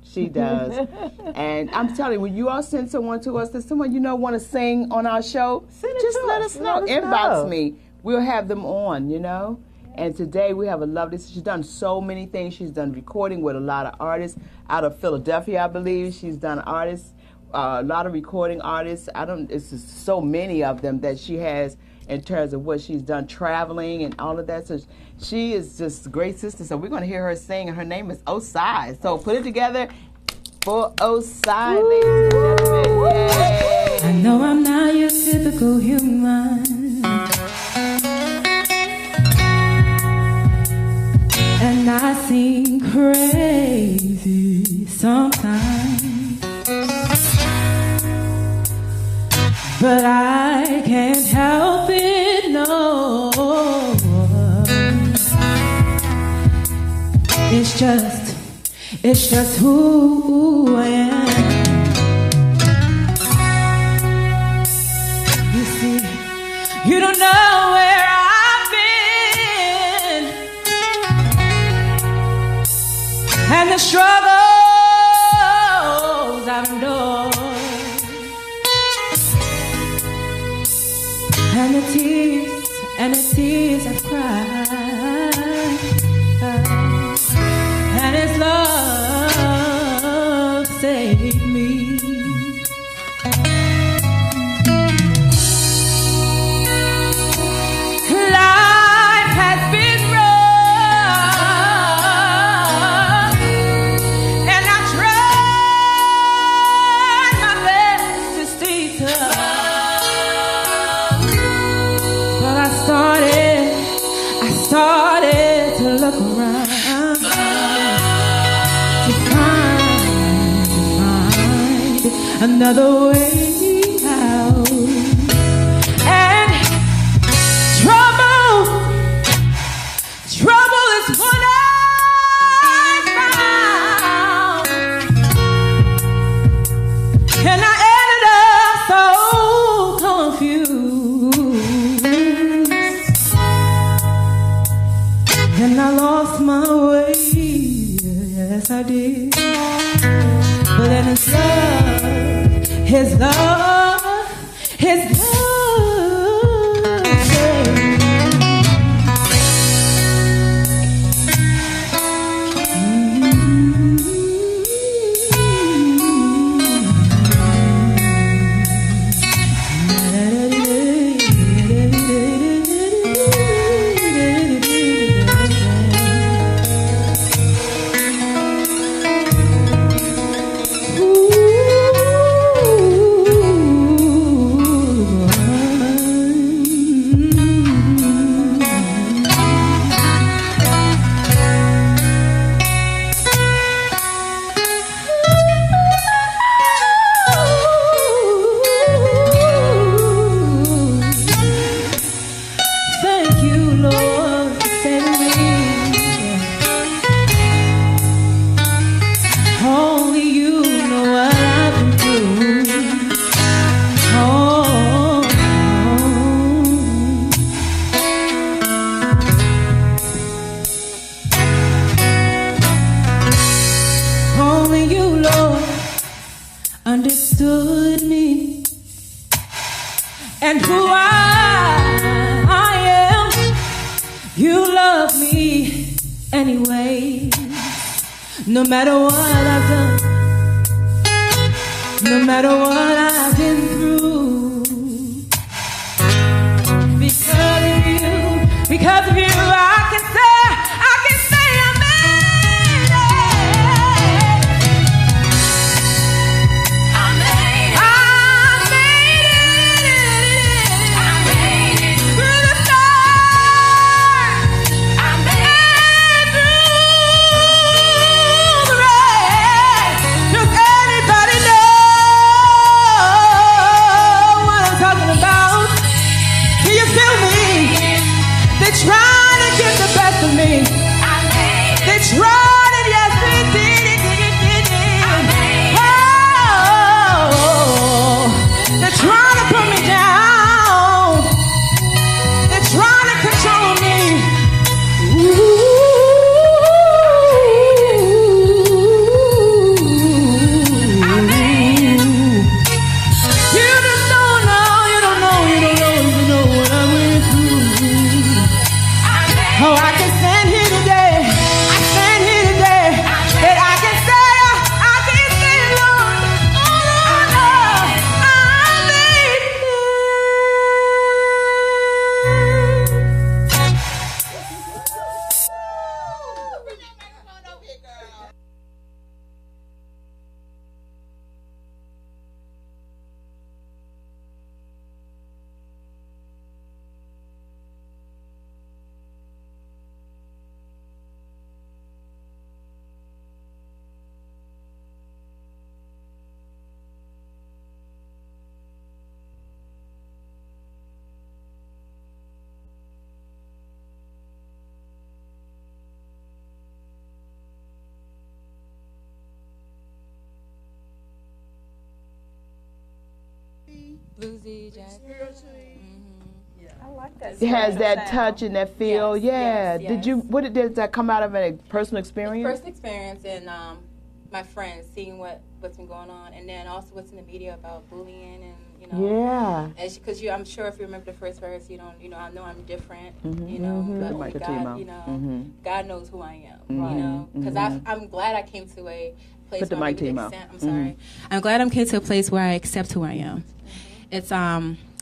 She does. And I'm telling you, when you all send someone to us, there's someone you know want to sing on our show, just let us know. Inbox me. We'll have them on, you know. And today we have a lovely, she's done so many things. She's done recording with a lot of artists out of Philadelphia, I believe. She's done artists, a lot of recording artists. It's just so many of them that she has in terms of what she's done traveling and all of that. So she is just a great sister. So we're going to hear her sing, and her name is Osai. So put it together for Osai, ladies and gentlemen. Yay. I know I'm not your typical human, and I seem crazy sometimes, but I can't help it, no. It's just who I am. You see, you don't know where I've been, and the struggles I've endured, and the tears I've cried, and His love saved me. Life has been rough, and I tried my best to stay tough, but I started to look around to find another way out. And trouble is what I found, and I ended up so confused, and I lost my way. Yes, I did. But then His love saved me. Thank you, Lord, for saving me. Only you know what I've been through. Only you, Lord, understood me and who I am. You love me anyway, no matter what I've done, no matter what I've been through. Because of you, I can say I made it through the storm. I made it through the rain. Does anybody know what I'm talking about? Do you feel me? They tried to get the best of me. They tried it, yes they did. Oh, they're trying to put me down. They're trying to control me. You just don't know what I went through. Oh, I bluesy, jazz. I like that. It has that touch and that feel. Yes, yeah. Did that come out of a personal experience? Personal experience and my friends seeing what's been going on, and then also what's in the media about bullying and because I'm sure if you remember the first verse, I know I'm different, but only God, God knows who I am, because I'm glad I came to a place where I'm glad I came to a place where I accept who I am. It's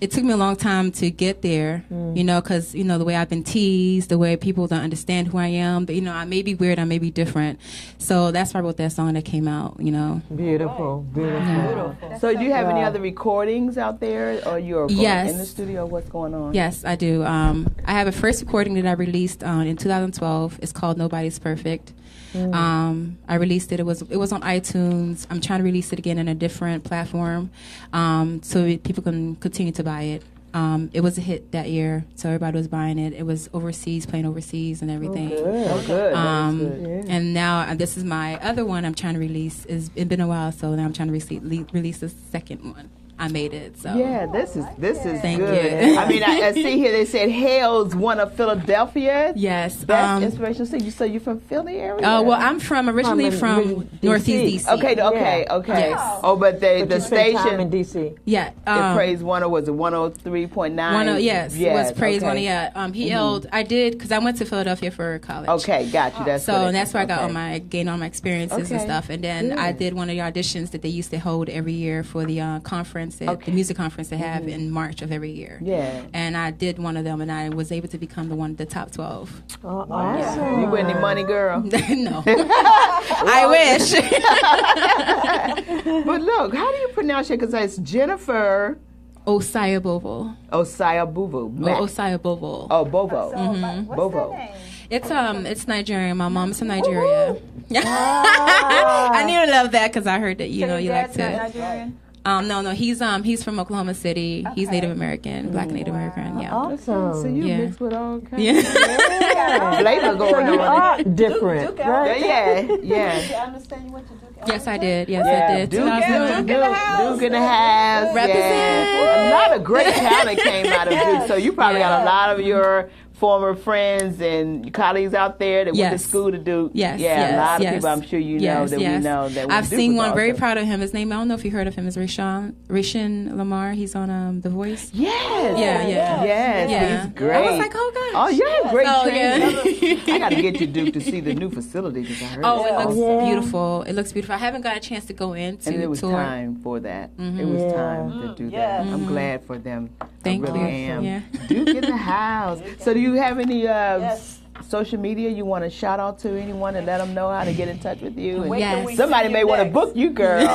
it took me a long time to get there, because, the way I've been teased, the way people don't understand who I am. But, I may be weird, I may be different. So that's why I wrote that song that came out, Beautiful, beautiful. So do you have any other recordings out there, or you're in the studio? What's going on? Yes, I do. I have a first recording that I released in 2012. It's called Nobody's Perfect. I released it. It was on iTunes. I'm trying to release it again in a different platform, so people can continue to buy it. It was a hit that year, so everybody was buying it. It was playing overseas and everything. Oh, good. And now this is my other one I'm trying to release. It's been a while, so now I'm trying to release the second one. I made it. So yeah, this is Thank good. you. I mean, I see here they said Hale's one of Philadelphia. Yes, that's inspirational. So you from Philly area? Oh well, I'm originally from Northeast DC. Okay. Yes. Oh, but the station in DC. Yeah, the Praise 10 was it 103.9? Yes, it was Praise 1. Yeah, he held. I did because I went to Philadelphia for college. Okay, got you. That's and that's where I got gained all my experiences and stuff. And then I did one of the auditions that they used to hold every year for the conference. The music conference they have in March of every year. Yeah. And I did one of them, and I was able to become the top 12. Oh, awesome. You win any money, girl? No. I wish. But look, how do you pronounce it? Because it's Jennifer Osiabovo. Osiabovo. Osiabovo. Oh, Bovo. What's Bovo. It's Nigerian. My mom's from Nigeria. I need to love that because I heard that you like to. Nigerian? No, he's from Oklahoma City. He's Native American, Black Native American. Yeah. Awesome. So you mix with all kinds. Yeah. Flavor going you on. are different, right? Yeah. Did you understand you went to Duke? Yes, I did. Yes, I did. Duke in the house. Represent. Yeah. A lot of great talent came out of Duke. So you probably got a lot of your former friends and colleagues out there that went to school to Duke. Yes. Yeah, a lot of people I'm sure you know that we know that I've seen one. Very proud of him. His name, I don't know if you heard of him, is Rishan Lamar. He's on The Voice. Yes. Yeah. He's great. I was like, oh gosh. Oh yeah, great training. Yeah. I got to get you Duke to see the new facility because I heard. Oh, it looks beautiful. It looks beautiful. I haven't got a chance to go into and it was tour. time for that. It was time to do that. I'm glad for them. Thank I really you. am. Yeah. Duke in the house. So do you have any social media you want to shout out to anyone and let them know how to get in touch with you? And yes. Somebody may want to book you, girl.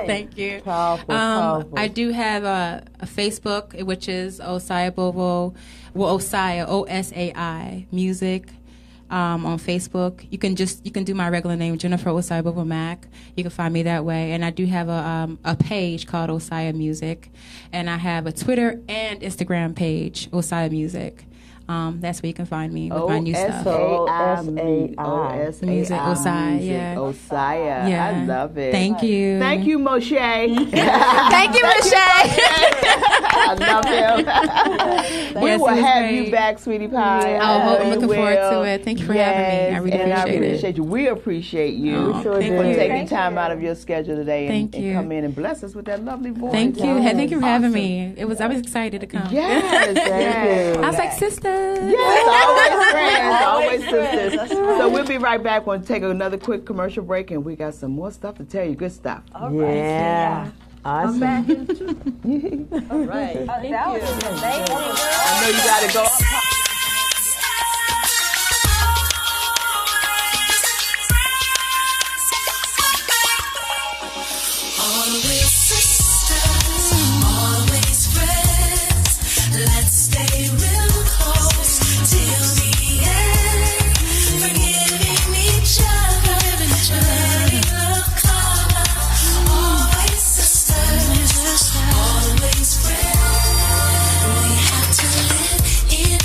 Thank you. Powerful. I do have a Facebook, which is Osiabovo, Osai, OSAI Music. On Facebook, you can do my regular name, Jennifer Osiabovo Mac. You can find me that way, and I do have a page called Osaya Music, and I have a Twitter and Instagram page, Osaya Music. That's where you can find me with my new stuff. OSAI. Music, Osaya, yeah. Osaya. Yeah. I love it. Thank you. Thank you, Moshe. Thank you, Moshe. I love him. We will have you back, sweetie pie. I'm looking forward to it. Thank you for having me. I really appreciate it. You. We appreciate you for taking time out of your schedule today and come in and bless us with that lovely voice. Thank you. Thank you for having me. I was excited to come. Yes. I was like, sister. Yes, always friends, always sisters. So we'll be right back. We'll take another quick commercial break, and we got some more stuff to tell you. Good stuff. All right. Yeah. Awesome. All right. Thank you. I know you got to go. Always sisters, always friends. Let's stay real close till the end. Forgiving each other, letting love cover. Always sisters, always friends. We have to live in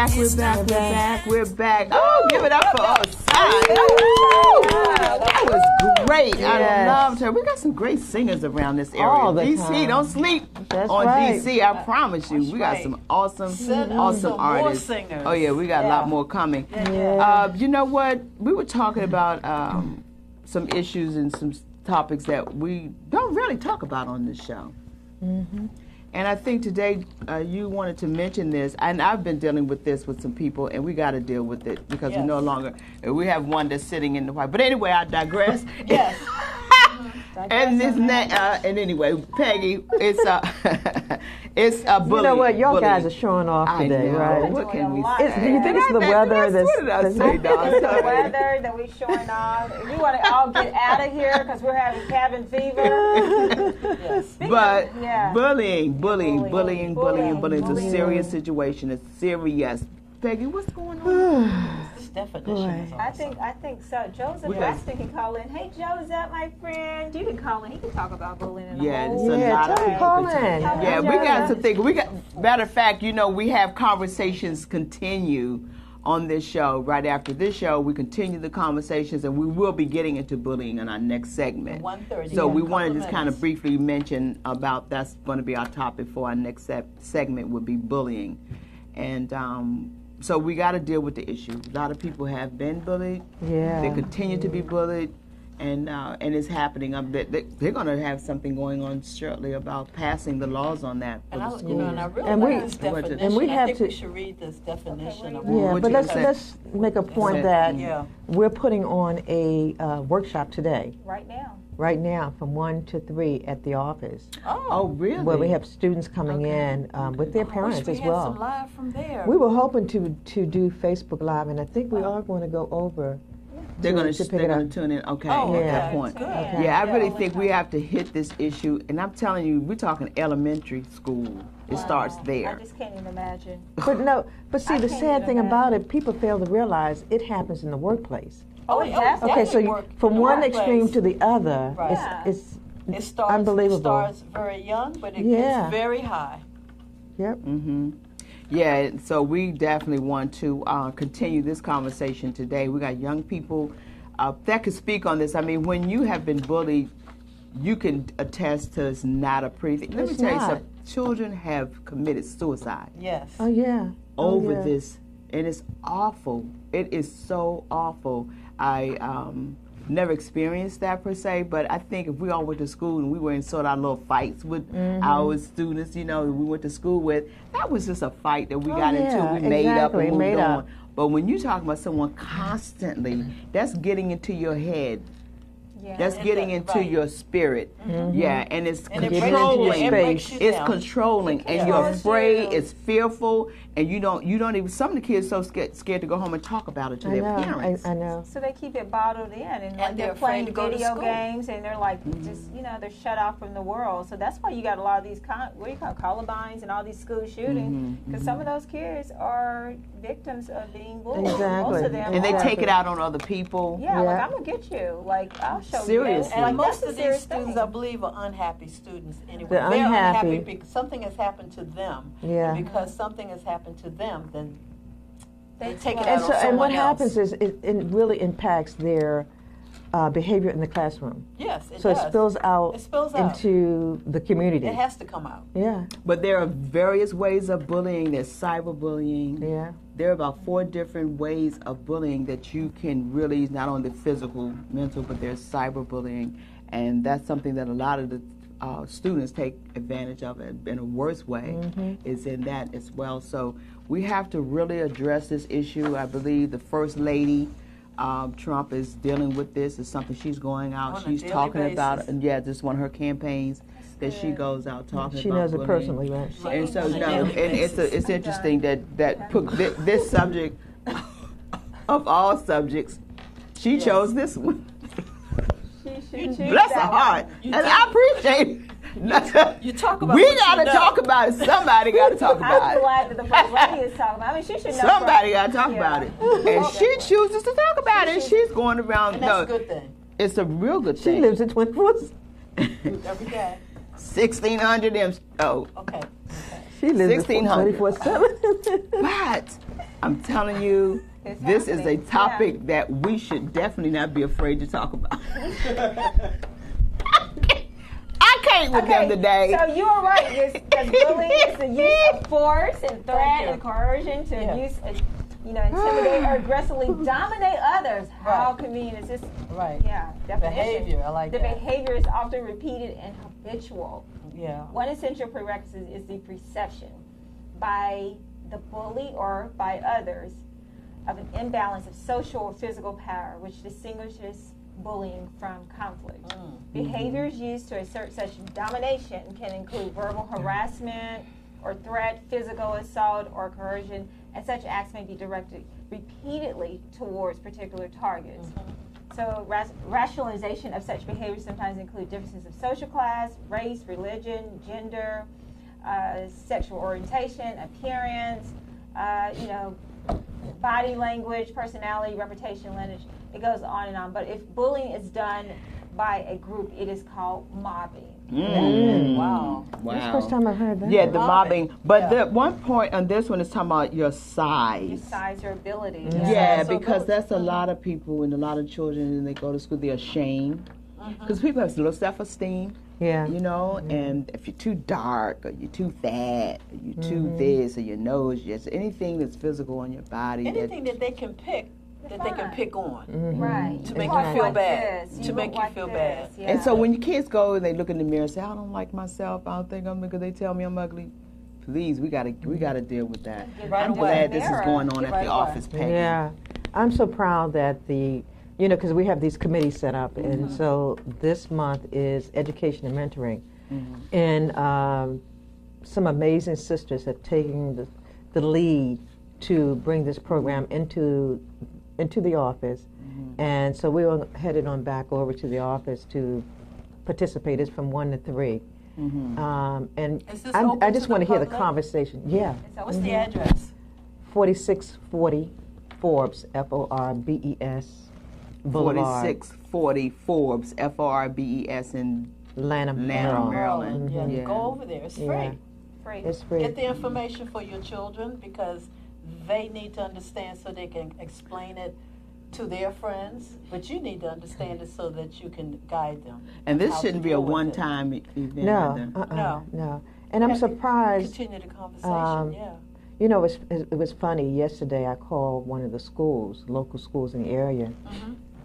back. We're back. Oh, give it up for us. That was great. I loved her. We got some great singers around this area. DC, don't sleep on DC. I promise you. We got some awesome artists. Singers. Oh yeah, we got a lot more coming. You know what? We were talking about some issues and some topics that we don't really talk about on this show. And I think today you wanted to mention this, and I've been dealing with this with some people, and we got to deal with it because we no longer, we have one that's sitting in the white. But anyway, I digress. Yes. And anyway, Peggy, it's bullying. You know what? Y'all guys are showing off today, right? What can we say? Do you think it's the weather? What did I say, dog? It's the weather that we're showing off. We want to all get out of here because we're having cabin fever. But bullying is a serious situation. It's serious. Peggy, what's going on? Definition. I think so. Joseph Weston can call in. Hey, Joe, is that my friend? You can call in. He can talk about bullying in a whole we got to think. Matter of fact, we have conversations continue on this show. Right after this show, we continue the conversations, and we will be getting into bullying in our next segment. 1:30. So we want to just kind of briefly mention about that's going to be our topic for our next segment would be bullying, and so we got to deal with the issue. A lot of people have been bullied. Yeah. They continue to be bullied, and it's happening. They're going to have something going on shortly about passing the laws on that for the schools. And I really like this definition. And we have we should read this definition. But let's make a point that we're putting on a workshop today. Right now, from 1 to 3 at the office. Oh, really? Where we have students coming in with their parents as well. Some live from there. We were hoping to do Facebook Live, and I think we are going to go over. They're going to tune in. Okay, at that point. Okay. Yeah, I really think we have to hit this issue, and I'm telling you, we're talking elementary school. It starts there. I just can't even imagine. But see, the sad thing about it, people fail to realize it happens in the workplace. Okay, so from one extreme to the other, it's unbelievable. It starts very young, but it gets very high. Yep. Yeah, so we definitely want to continue this conversation today. We got young people that can speak on this. I mean, when you have been bullied, you can attest to it's not a pretty thing. Let me tell you something. Children have committed suicide. Yes. Oh, yeah. Over this, and it's awful. It is so awful. I never experienced that per se, but I think if we all went to school and we were in sort of our little fights with our students, we went to school with, that was just a fight that we got into. We made up and moved on. But when you talk about someone constantly, that's getting into your head. That's getting into your spirit. And it's controlling. It's controlling, and you're afraid. It's fearful, and you don't even. Some of the kids are so scared to go home and talk about it to their parents. I know. So they keep it bottled in, and they're playing video games, and they're like just they're shut off from the world. So that's why you got a lot of these Columbines and all these school shootings, because some of those kids are victims of being bullied. Exactly. Most of them and they take it out on other people. Yeah, like I'm gonna get you. Like I'll show Seriously. you. And most of these students, I believe, are unhappy students anyway. They're unhappy because something has happened to them. Yeah. And because something has happened to them, then they take it and out on someone And what else. happens is it really impacts their behavior in the classroom. Yes, it so does. It spills out into the community. It has to come out. Yeah. But there are various ways of bullying. There's cyberbullying. Yeah. There are about 4 different ways of bullying that you can really, not only physical, mental, but there's cyberbullying. And that's something that a lot of the students take advantage of in a worse way, is in that as well. So we have to really address this issue. I believe the First Lady, Trump, is dealing with this. It's something she's going out. She's talking about it. And this is one of her campaigns that she goes out talking about. She knows it bullying. personally, right? And so, it's interesting that this subject of all subjects, she chose this one. Bless her heart. And I appreciate it. You talk about we got to talk about it. Somebody got to talk about I'm it. glad that the First Lady is talking about it. I mean, she should know. Somebody got to talk about it. And she chooses to talk about it. And she's going around. And that's a good thing. It's a real good thing. She lives in Twin Falls. Every day. 1,600 Okay. She lives 1,600. 24/7. But I'm telling you, this is a topic that we should definitely not be afraid to talk about. I can't with them today. So you are right. Because bullying is the use of force and threat and coercion to intimidate or aggressively dominate others. How convenient is this? Right. Yeah, definition. Behavior, I like the that. behavior is often repeated and habitual. Yeah. One essential prerequisite is the perception by the bully or by others of an imbalance of social or physical power, which distinguishes bullying from conflict. Behaviors used to assert such domination can include verbal harassment or threat, physical assault, or coercion, and such acts may be directed repeatedly towards particular targets. So rationalization of such behaviors sometimes include differences of social class, race, religion, gender, sexual orientation, appearance, body language, personality, reputation, lineage. It goes on and on. But if bullying is done by a group, it is called mobbing. Wow. That's the first time I heard that. Yeah, the mobbing. But the one point on this one is talking about your size. Your size, your ability. Yeah, because that's a lot of people and a lot of children, and they go to school, they're ashamed. Because people have low self-esteem. Yeah. You know, and if you're too dark or you're too fat or you're too this or your nose, just anything that's physical on your body. Anything that they can pick, that they can pick on. Right. To make you feel bad. To make you feel bad. Yeah. And so when your kids go and they look in the mirror and say, I don't like myself, I don't think I'm because they tell me I'm ugly. Please, we gotta deal with that. I'm glad this is going on at the office, Peggy. Yeah. I'm so proud that because we have these committees set up, and so this month is education and mentoring. And some amazing sisters have taken the lead to bring this program into the office. And so we were headed on back over to the office to participate. It's from 1 to 3. And I just want to hear the conversation. Yeah. What's the address? 4640 Forbes, Forbes Boulevard. 4640 Forbes, Forbes in Lanham, Maryland. Yeah, go over there. It's free. It's free. Get the information for your children because they need to understand so they can explain it to their friends, but you need to understand it so that you can guide them. And this shouldn't be a one-time event. No. And I'm surprised. Continue the conversation, You know, it was funny. Yesterday I called one of the schools, local schools in the area,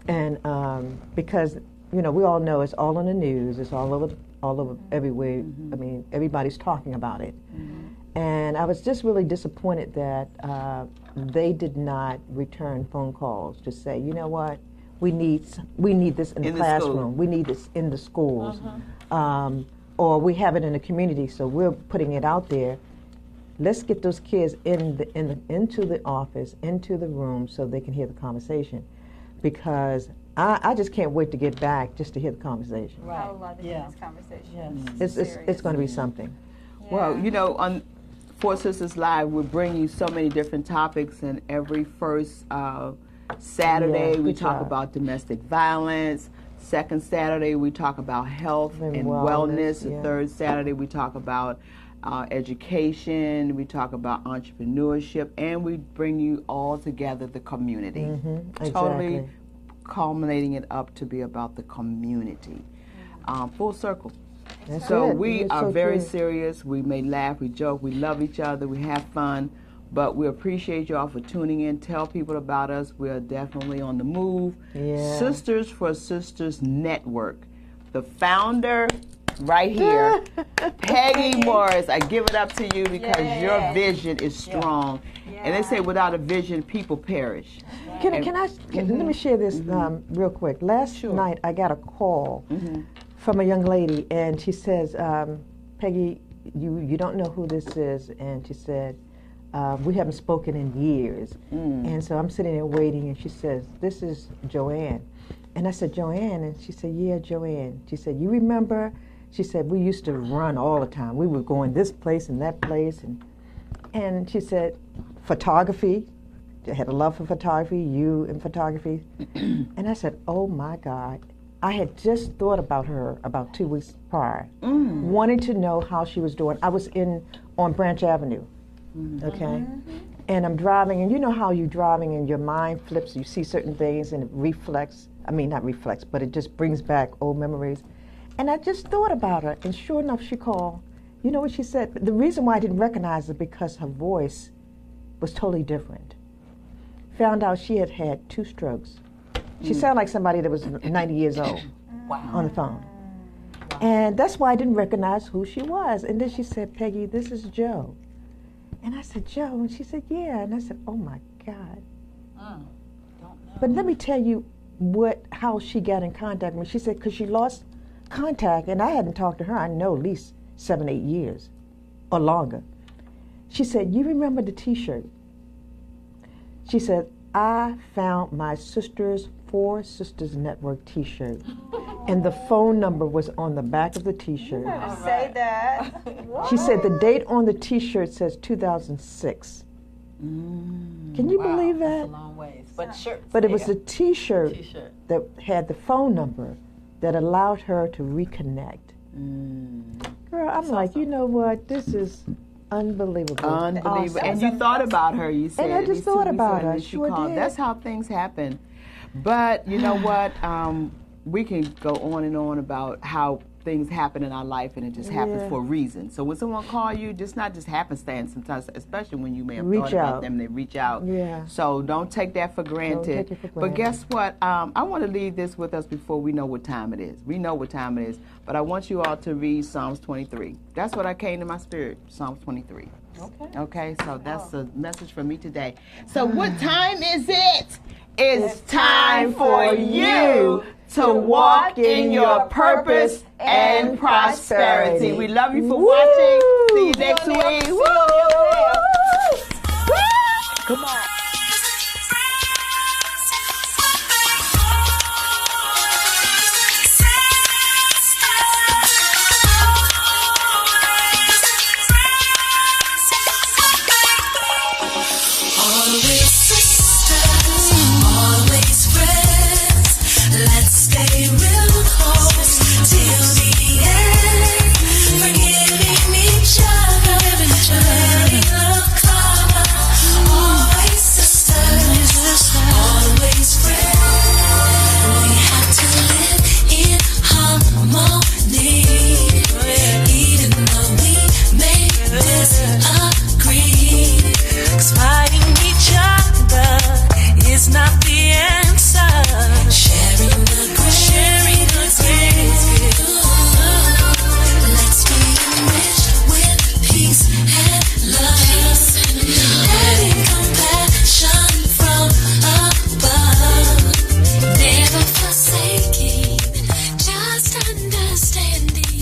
and because, we all know it's all on the news, it's all over everywhere. I mean, everybody's talking about it. And I was just really disappointed that they did not return phone calls to say, you know what, we need this in the classroom, we need this in the schools, or we have it in the community, so we're putting it out there. Let's get those kids into the office, into the room, so they can hear the conversation, because I just can't wait to get back just to hear the conversation. Right. I would love to hear this conversation. It's going to be something. Well, on Four Sisters Live, we bring you so many different topics, and every first Saturday we talk about domestic violence. Second Saturday we talk about health and wellness. The third Saturday we talk about education. We talk about entrepreneurship, and we bring you all together the community. Totally culminating it up to be about the community. Full circle. We are very serious. We may laugh, we joke, we love each other, we have fun, but we appreciate y'all for tuning in. Tell people about us. We are definitely on the move. Sisters for Sisters Network. The founder right here, Peggy Morris. I give it up to you because your vision is strong. And they say without a vision, people perish. Let me share this real quick. Last night I got a call from a young lady, and she says, Peggy, you don't know who this is, and she said, we haven't spoken in years. And so I'm sitting there waiting, and she says, this is Joanne. And I said, Joanne? And she said, yeah, Joanne. She said, you remember? She said, we used to run all the time. We were going this place and that place. And she said, photography. I had a love for photography, you in photography. And I said, oh my God. I had just thought about her about 2 weeks prior, wanting to know how she was doing. I was on Branch Avenue, okay? and I'm driving, and you know how you're driving and your mind flips, you see certain things and it not reflects, but it just brings back old memories. And I just thought about her, and sure enough, she called. You know what she said? The reason why I didn't recognize her because her voice was totally different. Found out she had had 2 strokes. She sounded like somebody that was 90 years old on the phone. Wow. And that's why I didn't recognize who she was. And then she said, Peggy, this is Joe. And I said, Joe? And she said, yeah. And I said, oh my God. Don't know. But let me tell you how she got in contact with me. She said, because she lost contact, and I hadn't talked to her, I know, at least 7, 8 years or longer. She said, you remember the T-shirt? She said, I found my sister's 4 Sisters Network T-shirt, and the phone number was on the back of the T-shirt. Say that. She said the date on the T-shirt says 2006. Can you believe that? That's a long ways. But it was a T-shirt that had the phone number that allowed her to reconnect. Girl, I'm like, you know what? This is unbelievable. Unbelievable. And you thought about her, you said. And I just thought about her. Sure did. That's how things happen. But you know what? We can go on and on about how things happen in our life, and it just happens for a reason. So when someone calls you, it's not just happenstance sometimes, especially when you may have thought about them and they reach out. Yeah. So don't take that for granted. But guess what? I want to leave this with us before we know what time it is. We know what time it is, but I want you all to read Psalms 23. That's what I came to my spirit, Psalms 23. Okay, so that's a message for me today. So what time is it? It's time for you to walk in your purpose and prosperity. We love you for watching. See you next week. Woo! Come on.